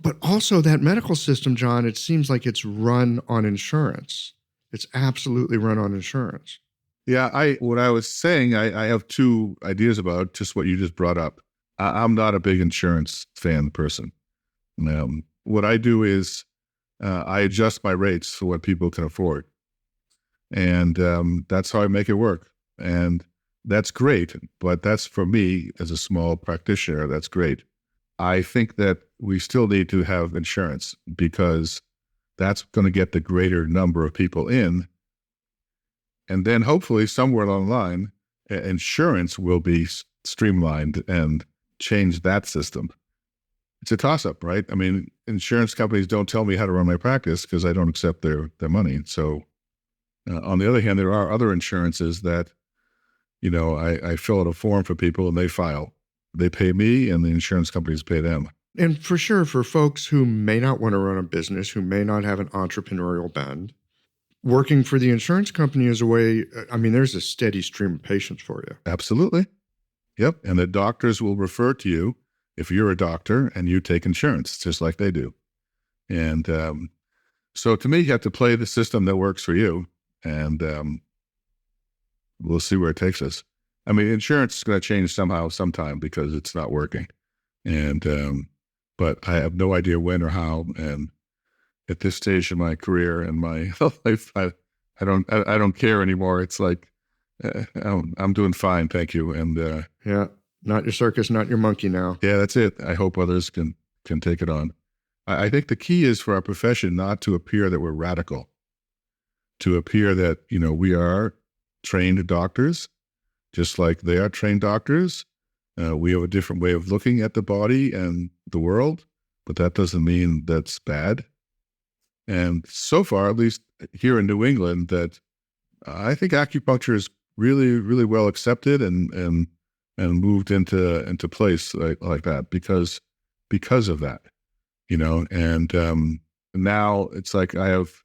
But also that medical system, John, it seems like it's run on insurance. It's absolutely run on insurance. Yeah, what I was saying, I have two ideas about just what you just brought up. I'm not a big insurance fan person. What I do is I adjust my rates for what people can afford. And that's how I make it work. And that's great, but that's for me as a small practitioner, that's great. I think that we still need to have insurance because that's going to get the greater number of people in. And then hopefully somewhere along the line, insurance will be streamlined and change that system. It's a toss-up, right? I mean, insurance companies don't tell me how to run my practice because I don't accept their money. So on the other hand, there are other insurances that, I fill out a form for people and they file. They pay me and the insurance companies pay them. And for sure, for folks who may not want to run a business, who may not have an entrepreneurial bend, working for the insurance company is a way, there's a steady stream of patients for you. Absolutely. Yep. And the doctors will refer to you if you're a doctor and you take insurance, just like they do. And so to me, you have to play the system that works for you. And we'll see where it takes us. I mean, insurance is going to change sometime because it's not working. And, but I have no idea when or how. And at this stage in my career and my life, I don't care anymore. It's like, I'm doing fine. Thank you. And, yeah, not your circus, not your monkey now. Yeah, that's it. I hope others can take it on. I think the key is for our profession not to appear that we're radical, to appear that, we are trained doctors, just like they are trained doctors. We have a different way of looking at the body and the world, but that doesn't mean that's bad. And so far, at least here in New England, that I think acupuncture is really, really well accepted and moved into place like that because of that, and now it's like I have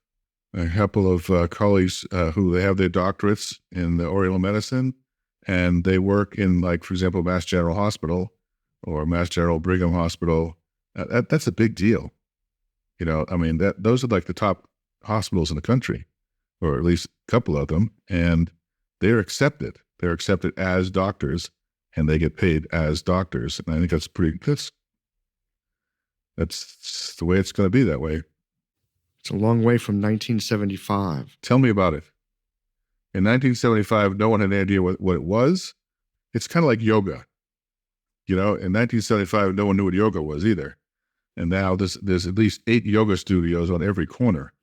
a couple of colleagues who they have their doctorates in the Oriental medicine, and they work in, like, for example, Mass General Hospital or Mass General Brigham Hospital. That's a big deal. Those are like the top hospitals in the country, or at least a couple of them, and they're accepted. They're accepted as doctors, and they get paid as doctors. And I think that's the way it's going to be that way. It's a long way from 1975. Tell me about it. In 1975, no one had any idea what it was. It's kind of like yoga. In 1975, no one knew what yoga was either. And now there's at least 8 yoga studios on every corner.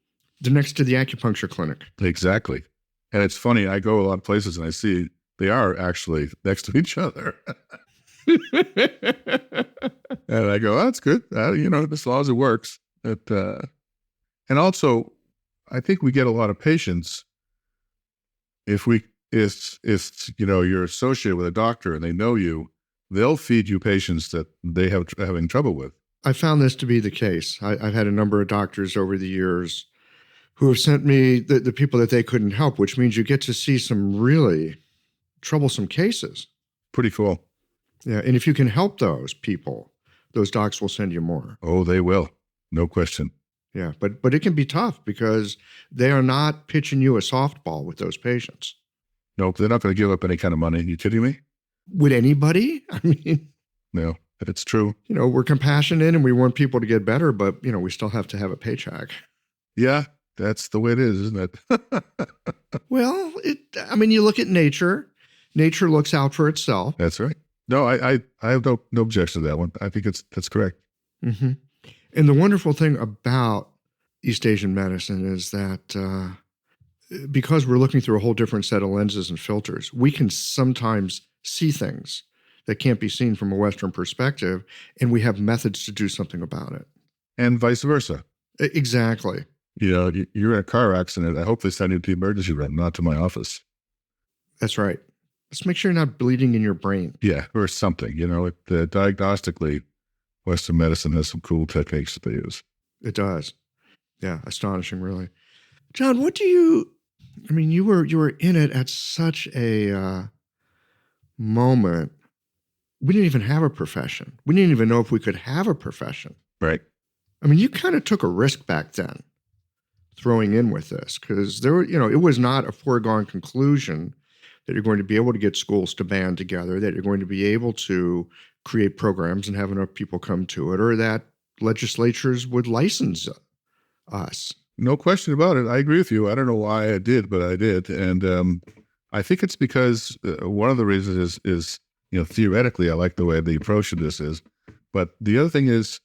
They're next to the acupuncture clinic. Exactly. And it's funny, I go a lot of places and I see they are actually next to each other. And I go, oh, that's good. As long as it works. And also, I think we get a lot of patients if you're associated with a doctor and they know you, they'll feed you patients that they have having trouble with. I found this to be the case. I've had a number of doctors over the years who have sent me the people that they couldn't help, which means you get to see some really troublesome cases. Pretty cool. Yeah, and if you can help those people, those docs will send you more. Oh, they will. No question. Yeah, but it can be tough because they are not pitching you a softball with those patients. Nope, they're not going to give up any kind of money. You kidding me? Would anybody? I mean, no, but it's true. We're compassionate and we want people to get better, but, we still have to have a paycheck. Yeah, that's the way it is, isn't it? Well, you look at nature. Nature looks out for itself. That's right. No, I have no objection to that one. I think that's correct. Mm-hmm. And the wonderful thing about East Asian medicine is that because we're looking through a whole different set of lenses and filters, we can sometimes see things that can't be seen from a Western perspective, and we have methods to do something about it. and vice versa. Exactly. You're in a car accident. I hope they send you to the emergency room, not to my office. That's right. Let's make sure you're not bleeding in your brain. Yeah, or something. Diagnostically, Western medicine has some cool techniques that they use. It does. Yeah, astonishing, really. John, you were in it at such a moment. We didn't even have a profession. We didn't even know if we could have a profession. Right. You kind of took a risk back then throwing in with this because it was not a foregone conclusion that you're going to be able to get schools to band together, that you're going to be able to create programs and have enough people come to it, or that legislatures would license us. No question about it. I agree with you. I don't know why I did, but I did. And I think it's because one of the reasons is theoretically, I like the way the approach to this is. But the other thing is,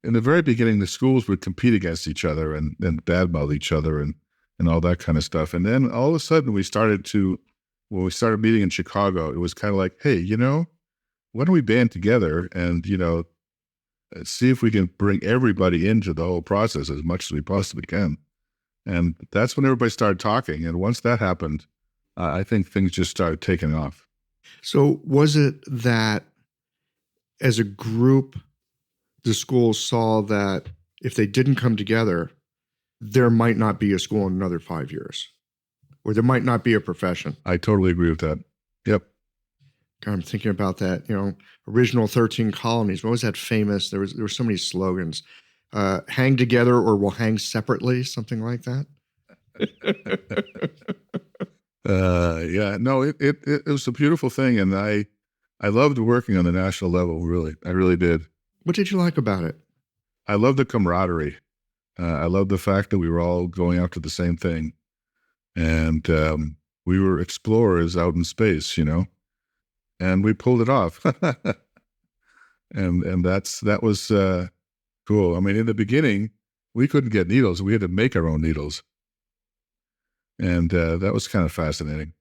in the very beginning, the schools would compete against each other and badmouth each other and all that kind of stuff. And then all of a sudden, when we started meeting in Chicago, it was kind of like, hey, why don't we band together and, see if we can bring everybody into the whole process as much as we possibly can. And that's when everybody started talking. And once that happened, I think things just started taking off. So was it that as a group, the schools saw that if they didn't come together, there might not be a school in another 5 years, or there might not be a profession? I totally agree with that. Yep. God, I'm thinking about that, original 13 colonies. What was that famous? There were so many slogans. Hang together or we'll hang separately, something like that. Yeah, no, it was a beautiful thing. And I loved working on the national level, really. I really did. What did you like about it? I loved the camaraderie. I loved the fact that we were all going after the same thing. And we were explorers out in space, and we pulled it off. and that was cool. In the beginning, we couldn't get needles. We had to make our own needles. And that was kind of fascinating.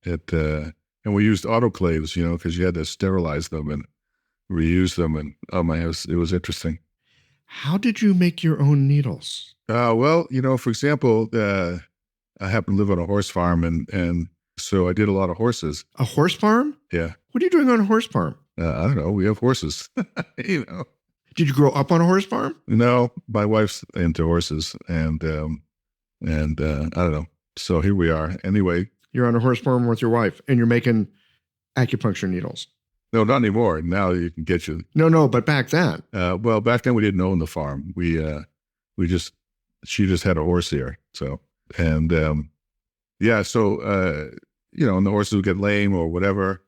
And we used autoclaves, because you had to sterilize them and reuse them. And it was interesting. How did you make your own needles? Well, for example, I happen to live on a horse farm, and so I did a lot of horses. A horse farm? Yeah. What are you doing on a horse farm? I don't know. We have horses. Did you grow up on a horse farm? No, my wife's into horses, and I don't know. So here we are. Anyway, you're on a horse farm with your wife, and you're making acupuncture needles. No, not anymore. Now you can get you. No, but back then. Well, back then we didn't own the farm. She just had a horse here. So, and yeah, so and the horses would get lame or whatever,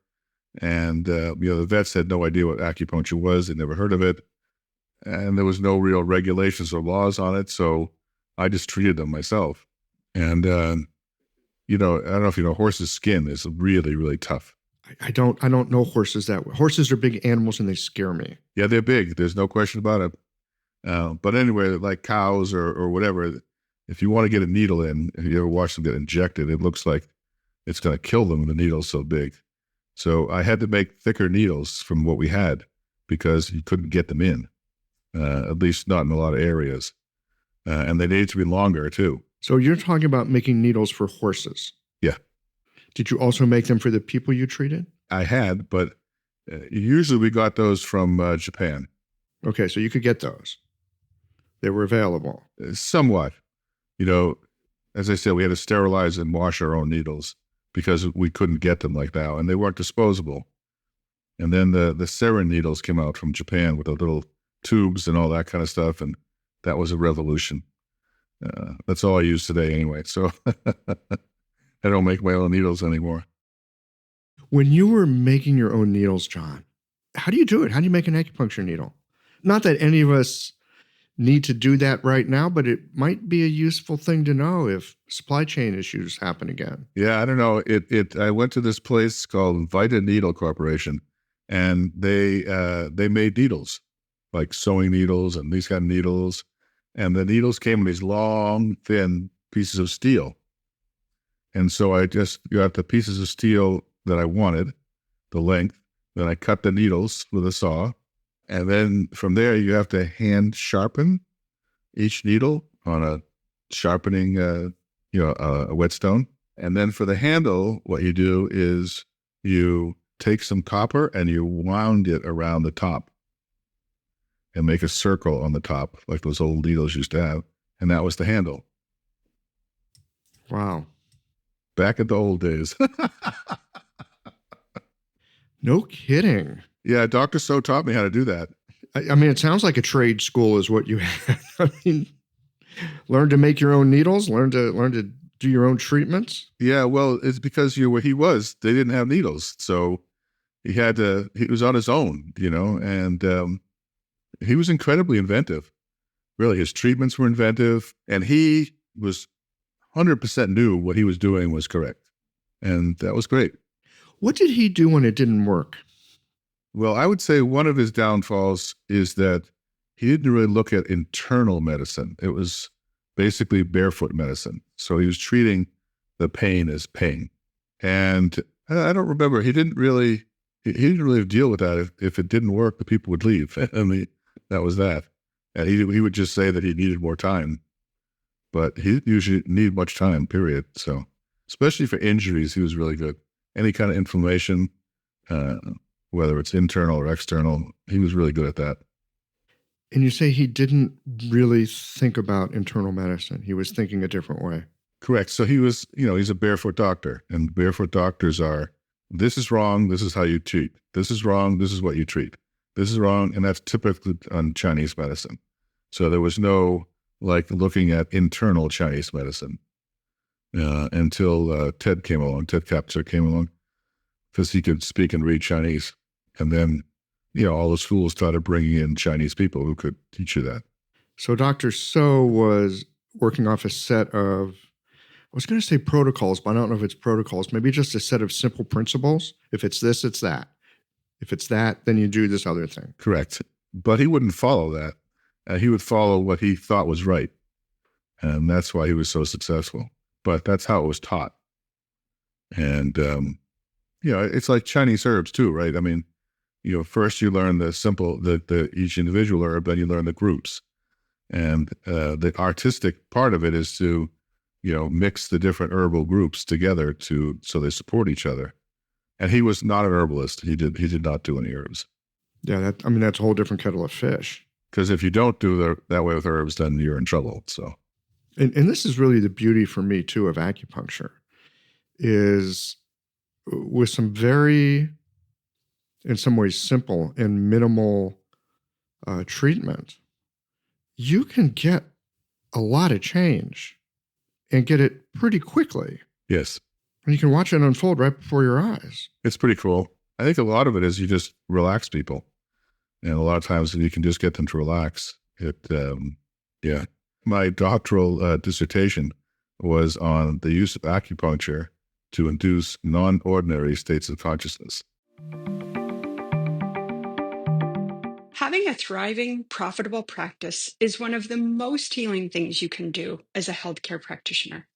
and the vets had no idea what acupuncture was. They never heard of it, and there was no real regulations or laws on it. So I just treated them myself. And I don't know if you know, horses' skin is really, really tough. I don't know horses that way. Horses are big animals and they scare me. Yeah, they're big. There's no question about it. But anyway, like cows or whatever, if you want to get a needle in, if you ever watch them get injected, it looks like it's going to kill them when the needle's so big. So I had to make thicker needles from what we had because you couldn't get them in, at least not in a lot of areas. And they needed to be longer too. So you're talking about making needles for horses? Yeah. Did you also make them for the people you treated? I had, but usually we got those from Japan. Okay, so you could get those. They were available. Somewhat. As I said, we had to sterilize and wash our own needles because we couldn't get them like that, and they weren't disposable. And then the sarin needles came out from Japan with the little tubes and all that kind of stuff, and that was a revolution. That's all I use today anyway, so I don't make my own needles anymore. When you were making your own needles, John, how do you do it? How do you make an acupuncture needle? Not that any of us need to do that right now, but it might be a useful thing to know if supply chain issues happen again. Yeah, I don't know. I went to this place called Vita Needle Corporation, and they made needles, like sewing needles and these kind of needles. And the needles came in these long, thin pieces of steel. And so I just got the pieces of steel that I wanted, the length. Then I cut the needles with a saw, And then from there, you have to hand sharpen each needle on a sharpening, a whetstone. And then for the handle, what you do is you take some copper and you wound it around the top and make a circle on the top, like those old needles used to have. And that was the handle. Wow. Back in the old days. No kidding. Yeah, Dr. So taught me how to do that. I mean, it sounds like a trade school is what you had. I mean, learn to make your own needles, learn to do your own treatments. Yeah, well, it's because where he was, they didn't have needles. So he was on his own, and he was incredibly inventive. Really, his treatments were inventive, and he was 100% knew what he was doing was correct. And that was great. What did he do when it didn't work? Well, I would say one of his downfalls is that he didn't really look at internal medicine. It was basically barefoot medicine. So he was treating the pain as pain. And I don't remember, he didn't really deal with that. If it didn't work, the people would leave. I mean, that was that. And he would just say that he needed more time. But he didn't usually need much time, period. So especially for injuries, he was really good. Any kind of inflammation, whether it's internal or external, he was really good at that. And you say he didn't really think about internal medicine. He was thinking a different way. Correct. So he was, he's a barefoot doctor, and barefoot doctors are, this is wrong, this is how you treat. This is wrong, this is what you treat. This is wrong, and that's typically on Chinese medicine. So there was no looking at internal Chinese medicine until Ted Kaptzer came along, because he could speak and read Chinese. And then, all the schools started bringing in Chinese people who could teach you that. So Dr. So was working off a set of, I was going to say protocols, but I don't know if it's protocols, maybe just a set of simple principles. If it's this, it's that. If it's that, then you do this other thing. Correct. But he wouldn't follow that. He would follow what he thought was right. And that's why he was so successful. But that's how it was taught. And, it's like Chinese herbs too, right? I mean, first you learn the simple, each individual herb, then you learn the groups. And the artistic part of it is to, mix the different herbal groups together so they support each other. And he was not an herbalist. He did not do any herbs. Yeah, that's a whole different kettle of fish. Because if you don't do that way with herbs, then you're in trouble. So, and this is really the beauty for me too of acupuncture, is with some very, in some ways, simple and minimal treatment, you can get a lot of change and get it pretty quickly. Yes. And you can watch it unfold right before your eyes. It's pretty cool. I think a lot of it is you just relax people. And a lot of times you can just get them to relax. My doctoral dissertation was on the use of acupuncture to induce non-ordinary states of consciousness. Having a thriving, profitable practice is one of the most healing things you can do as a healthcare practitioner.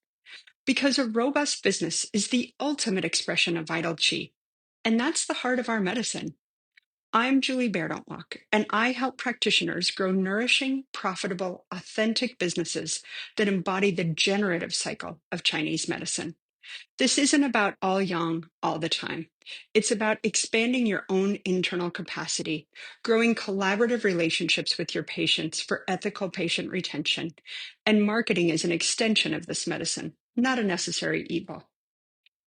Because a robust business is the ultimate expression of vital qi. And that's the heart of our medicine. I'm Julie Bairdontlock, and I help practitioners grow nourishing, profitable, authentic businesses that embody the generative cycle of Chinese medicine. This isn't about all yang all the time. It's about expanding your own internal capacity, growing collaborative relationships with your patients for ethical patient retention, and marketing as an extension of this medicine, not a necessary evil.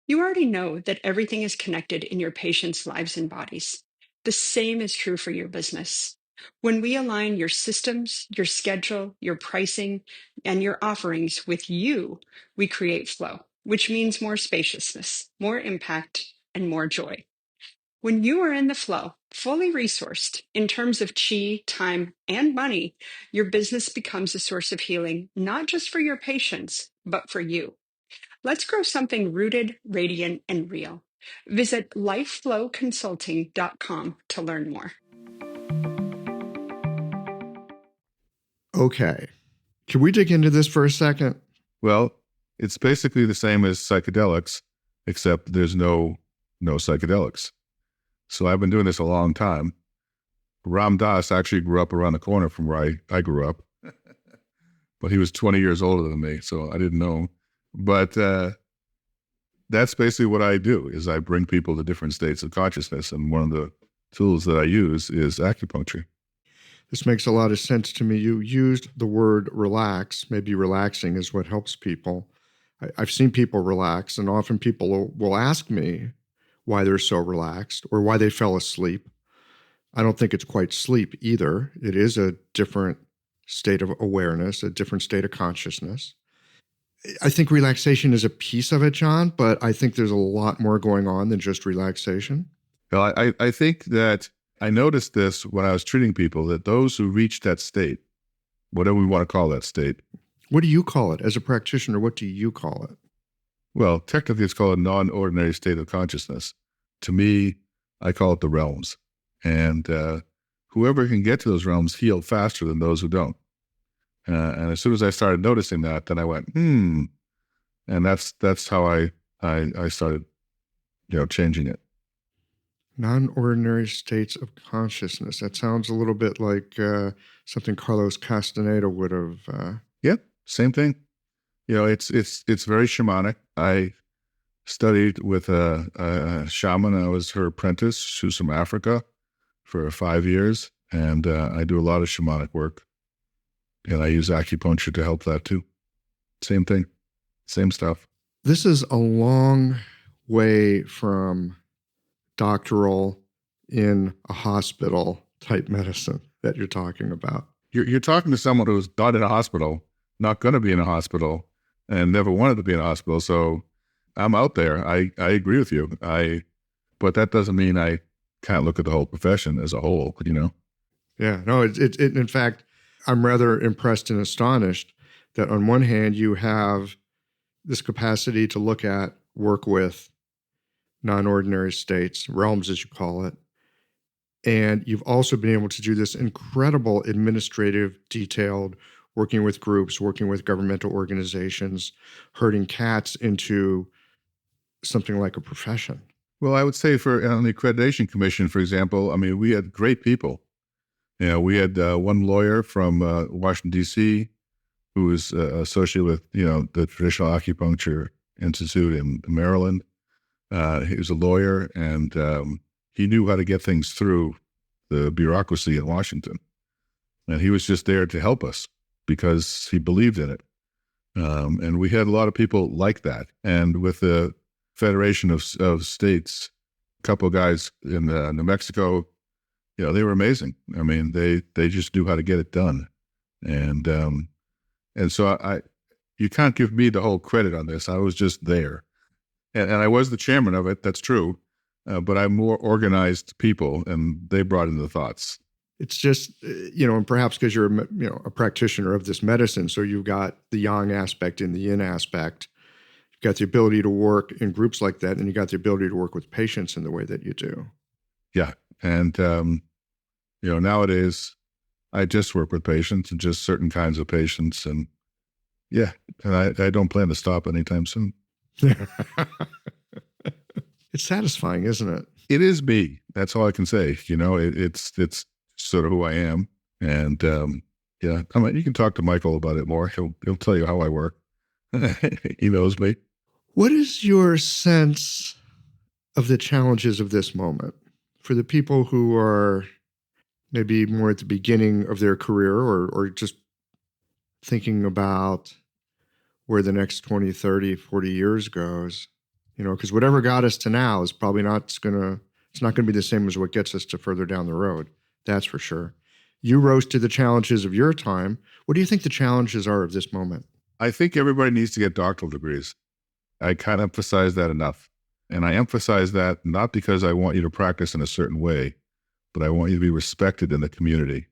You already know that everything is connected in your patients' lives and bodies. The same is true for your business. When we align your systems, your schedule, your pricing, and your offerings with you, we create flow, which means more spaciousness, more impact, and more joy. When you are in the flow, fully resourced in terms of chi, time, and money, your business becomes a source of healing, not just for your patients, but for you. Let's grow something rooted, radiant, and real. Visit lifeflowconsulting.com to learn more. Okay. Can we dig into this for a second? Well, it's basically the same as psychedelics, except there's no psychedelics. So I've been doing this a long time. Ram Dass actually grew up around the corner from where I grew up, but he was 20 years older than me, so I didn't know him. But that's basically what I do, is I bring people to different states of consciousness, and one of the tools that I use is acupuncture. This makes a lot of sense to me. You used the word relax. Maybe relaxing is what helps people. I've seen people relax, and often people will ask me why they're so relaxed or why they fell asleep. I don't think it's quite sleep either. It is a different state of awareness, a different state of consciousness. I think relaxation is a piece of it, John, but I think there's a lot more going on than just relaxation. Well, I think that I noticed this when I was treating people, that those who reach that state, whatever we want to call that state. What do you call it? As a practitioner, what do you call it? Well, technically it's called a non-ordinary state of consciousness. To me, I call it the realms. And whoever can get to those realms heal faster than those who don't. And as soon as I started noticing that, then I went, and that's how I started, changing it. Non-ordinary states of consciousness. That sounds a little bit like something Carlos Castaneda would have. Yeah, same thing. It's very shamanic. I studied with a shaman. I was her apprentice. She was from Africa for 5 years, and I do a lot of shamanic work. And I use acupuncture to help that too. Same thing, same stuff. This is a long way from doctoral in a hospital type medicine that you're talking about. You're talking to someone who's not in a hospital, not going to be in a hospital, and never wanted to be in a hospital. So I'm out there. I agree with you. But that doesn't mean I can't look at the whole profession as a whole, Yeah, no, it in fact, I'm rather impressed and astonished that on one hand, you have this capacity to look at, work with non-ordinary states, realms as you call it, and you've also been able to do this incredible administrative, detailed, working with groups, working with governmental organizations, herding cats into something like a profession. Well, I would say on the Accreditation Commission, for example, we had great people. We had one lawyer from Washington, D.C., who was associated with, the Traditional Acupuncture Institute in Maryland. He was a lawyer, and he knew how to get things through the bureaucracy in Washington. And he was just there to help us because he believed in it. And we had a lot of people like that. And with the Federation of States, a couple of guys in New Mexico, they were amazing. They just knew how to get it done. And so you can't give me the whole credit on this. I was just there. And I was the chairman of it, that's true, but I'm more organized people, and they brought in the thoughts. It's just, and perhaps because you're, a practitioner of this medicine, so you've got the yang aspect and the yin aspect. You've got the ability to work in groups like that, and you got the ability to work with patients in the way that you do. Yeah, and nowadays I just work with patients and just certain kinds of patients, and yeah, and I don't plan to stop anytime soon. It's satisfying, isn't it? It is me. That's all I can say. It's sort of who I am. And yeah, you can talk to Michael about it more. He'll tell you how I work. He knows me. What is your sense of the challenges of this moment for the people who are maybe more at the beginning of their career or just thinking about where the next 20, 30, 40 years goes? Because whatever got us to now is probably it's not going to be the same as what gets us to further down the road. That's for sure. You rose to the challenges of your time. What do you think the challenges are of this moment? I think everybody needs to get doctoral degrees. I can't emphasize that enough. And I emphasize that not because I want you to practice in a certain way, but I want you to be respected in the community.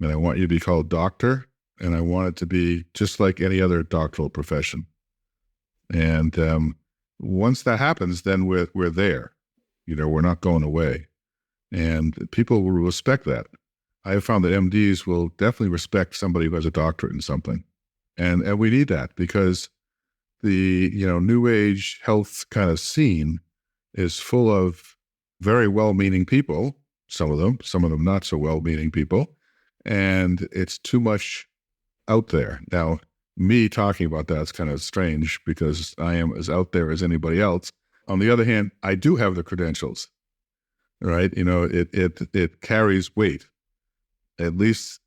And I want you to be called doctor, and I want it to be just like any other doctoral profession. And once that happens, then we're there. We're not going away. And people will respect that. I have found that MDs will definitely respect somebody who has a doctorate in something. And we need that because the, new age health kind of scene is full of very well-meaning people some of them not so well-meaning people, and it's too much out there. Now, me talking about that is kind of strange because I am as out there as anybody else. On the other hand, I do have the credentials, right? It carries weight, at least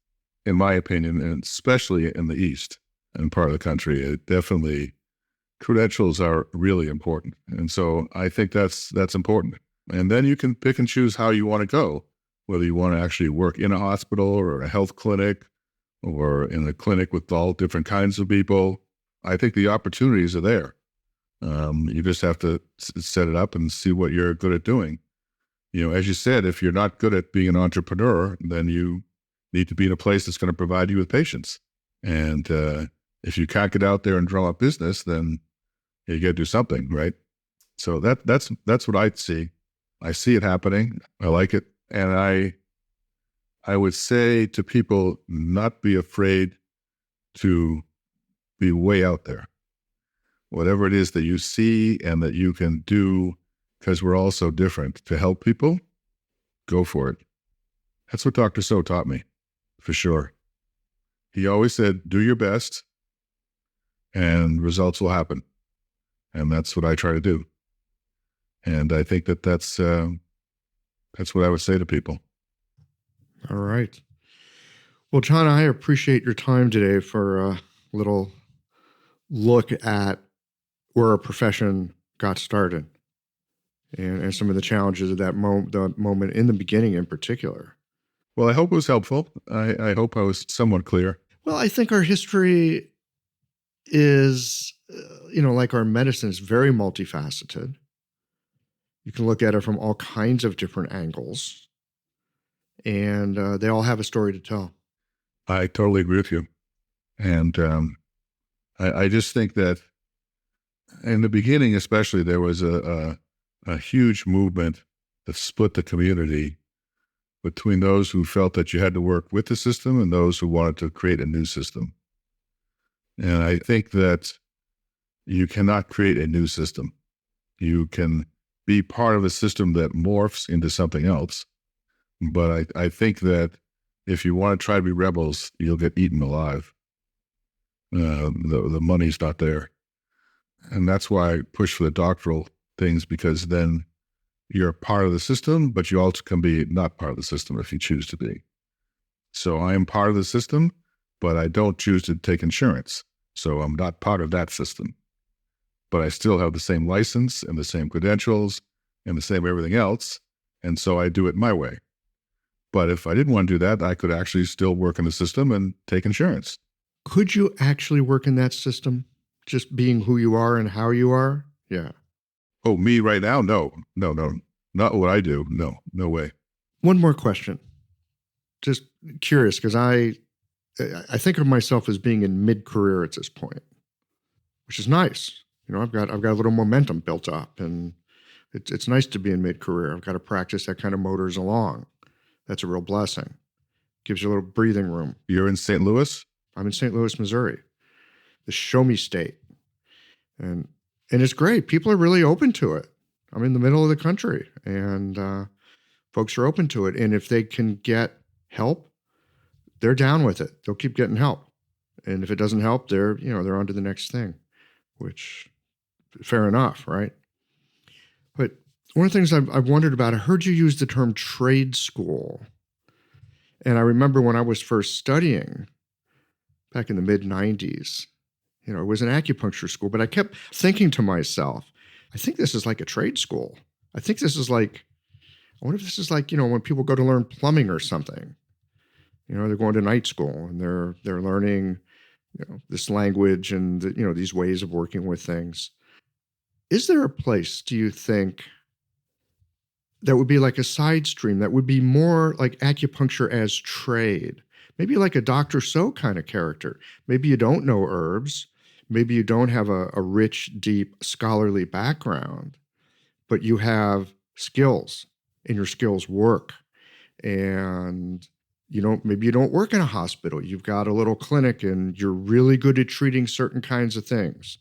in my opinion, and especially in the East and part of the country. It definitely, credentials are really important. And so I think that's important. And then you can pick and choose how you want to go, whether you want to actually work in a hospital or a health clinic or in a clinic with all different kinds of people. I think the opportunities are there. You just have to set it up and see what you're good at doing. As you said, if you're not good at being an entrepreneur, then you need to be in a place that's going to provide you with patients. And if you can't get out there and drum up business, then you got to do something, right? So that's what I see. I see it happening. I like it. And I would say to people, not be afraid to be way out there. Whatever it is that you see and that you can do, because we're all so different, to help people, go for it. That's what Dr. So taught me, for sure. He always said, do your best and results will happen. And that's what I try to do. And I think that's what I would say to people. All right. Well, John, I appreciate your time today for a little look at where our profession got started and some of the challenges of that the moment in the beginning in particular. Well, I hope it was helpful. I hope I was somewhat clear. Well, I think our history is, like our medicine, is very multifaceted. You can look at it from all kinds of different angles, and they all have a story to tell. I totally agree with you. And I just think that in the beginning, especially, there was a huge movement that split the community between those who felt that you had to work with the system and those who wanted to create a new system. And I think that you cannot create a new system. You can be part of a system that morphs into something else. But I think that if you want to try to be rebels, you'll get eaten alive. The money's not there. And that's why I push for the doctoral things, because then you're part of the system, but you also can be not part of the system if you choose to be. So I am part of the system, but I don't choose to take insurance. So I'm not part of that system. But I still have the same license and the same credentials and the same everything else. And so I do it my way. But if I didn't want to do that, I could actually still work in the system and take insurance. Could you actually work in that system, just being who you are and how you are? Yeah. Oh, me right now? No. Not what I do. No way. One more question. Just curious, because I think of myself as being in mid-career at this point, which is nice. I've got a little momentum built up, and it's nice to be in mid-career. I've got to practice that kind of motors along. That's a real blessing. Gives you a little breathing room. You're in St. Louis? I'm in St. Louis, Missouri, the show me state. And it's great. People are really open to it. I'm in the middle of the country, and folks are open to it. And if they can get help, they're down with it. They'll keep getting help. And if it doesn't help, they're on to the next thing, which, fair enough, right? But one of the things I've wondered about, I heard you use the term trade school. And I remember when I was first studying back in the mid-90s, it was an acupuncture school, but I kept thinking to myself, I think this is like a trade school. I think this is like, I wonder if this is like, when people go to learn plumbing or something. They're going to night school and they're learning, this language and, these ways of working with things. Is there a place, do you think, that would be like a side stream that would be more like acupuncture as trade? Maybe like a Dr. So kind of character. Maybe you don't know herbs. Maybe you don't have a rich, deep, scholarly background, but you have skills and your skills work. And maybe you don't work in a hospital. You've got a little clinic and you're really good at treating certain kinds of things.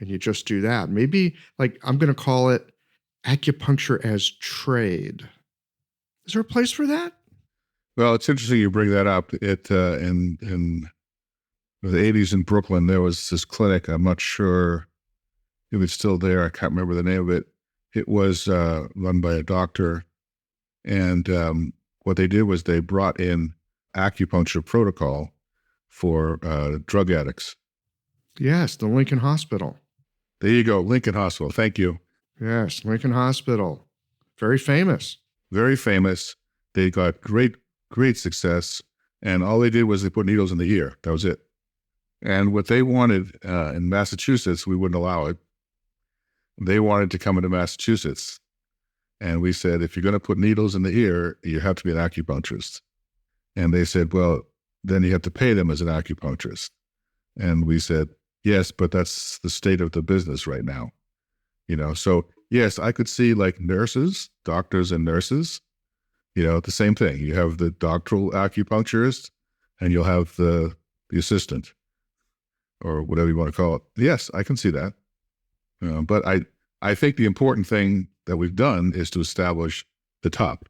And you just do that. Maybe, like, I'm going to call it acupuncture as trade. Is there a place for that? Well, it's interesting you bring that up. In the 80s in Brooklyn, there was this clinic. I'm not sure if it's still there. I can't remember the name of it. It was run by a doctor. And what they did was they brought in acupuncture protocol for drug addicts. Yes, the Lincoln Hospital. There you go, Lincoln Hospital. Thank you. Yes, Lincoln Hospital. Very famous. Very famous. They got great success. And all they did was they put needles in the ear. That was it. And what they wanted in Massachusetts, we wouldn't allow it. They wanted to come into Massachusetts. And we said, if you're going to put needles in the ear, you have to be an acupuncturist. And they said, well, then you have to pay them as an acupuncturist. And we said, yes, but that's the state of the business right now. So yes, I could see like nurses, doctors and nurses, the same thing. You have the doctoral acupuncturist and you'll have the assistant or whatever you want to call it. Yes, I can see that. But I think the important thing that we've done is to establish the top,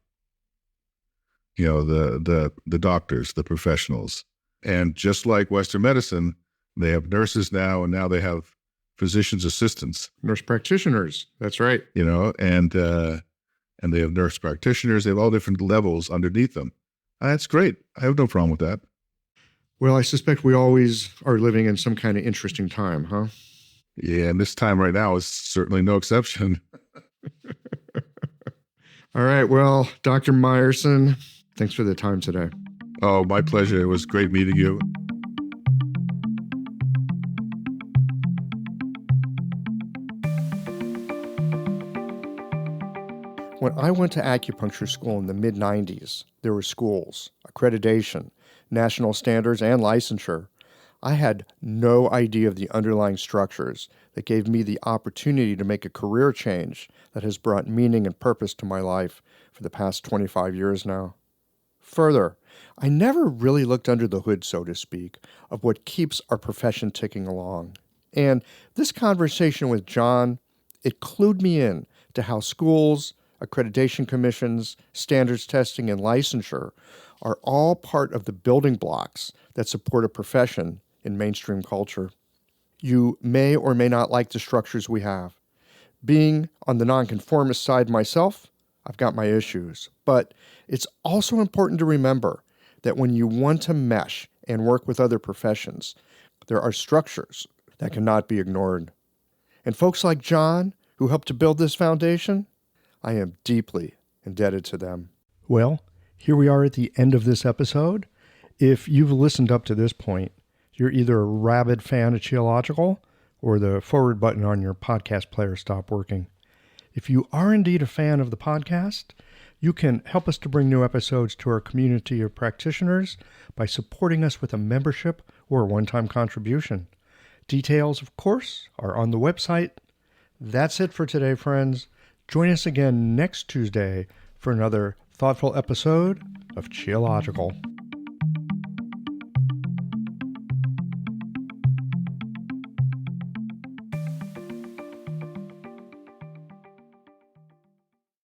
the doctors, the professionals. And just like Western medicine, they have nurses now, and now they have physician's assistants. Nurse practitioners. That's right. And they have nurse practitioners. They have all different levels underneath them. That's great. I have no problem with that. Well, I suspect we always are living in some kind of interesting time, huh? Yeah, and this time right now is certainly no exception. All right. Well, Dr. Myerson, thanks for the time today. Oh, my pleasure. It was great meeting you. When I went to acupuncture school in the mid-90s, there were schools, accreditation, national standards, and licensure. I had no idea of the underlying structures that gave me the opportunity to make a career change that has brought meaning and purpose to my life for the past 25 years now. Further, I never really looked under the hood, so to speak, of what keeps our profession ticking along. And this conversation with John, it clued me in to how schools, accreditation commissions, standards testing, and licensure are all part of the building blocks that support a profession in mainstream culture. You may or may not like the structures we have. Being on the nonconformist side myself, I've got my issues. But it's also important to remember that when you want to mesh and work with other professions, there are structures that cannot be ignored. And folks like John, who helped to build this foundation, I am deeply indebted to them. Well, here we are at the end of this episode. If you've listened up to this point, you're either a rabid fan of Qiological or the forward button on your podcast player stopped working. If you are indeed a fan of the podcast, you can help us to bring new episodes to our community of practitioners by supporting us with a membership or a one-time contribution. Details, of course, are on the website. That's it for today, friends. Join us again next Tuesday for another thoughtful episode of Qiological.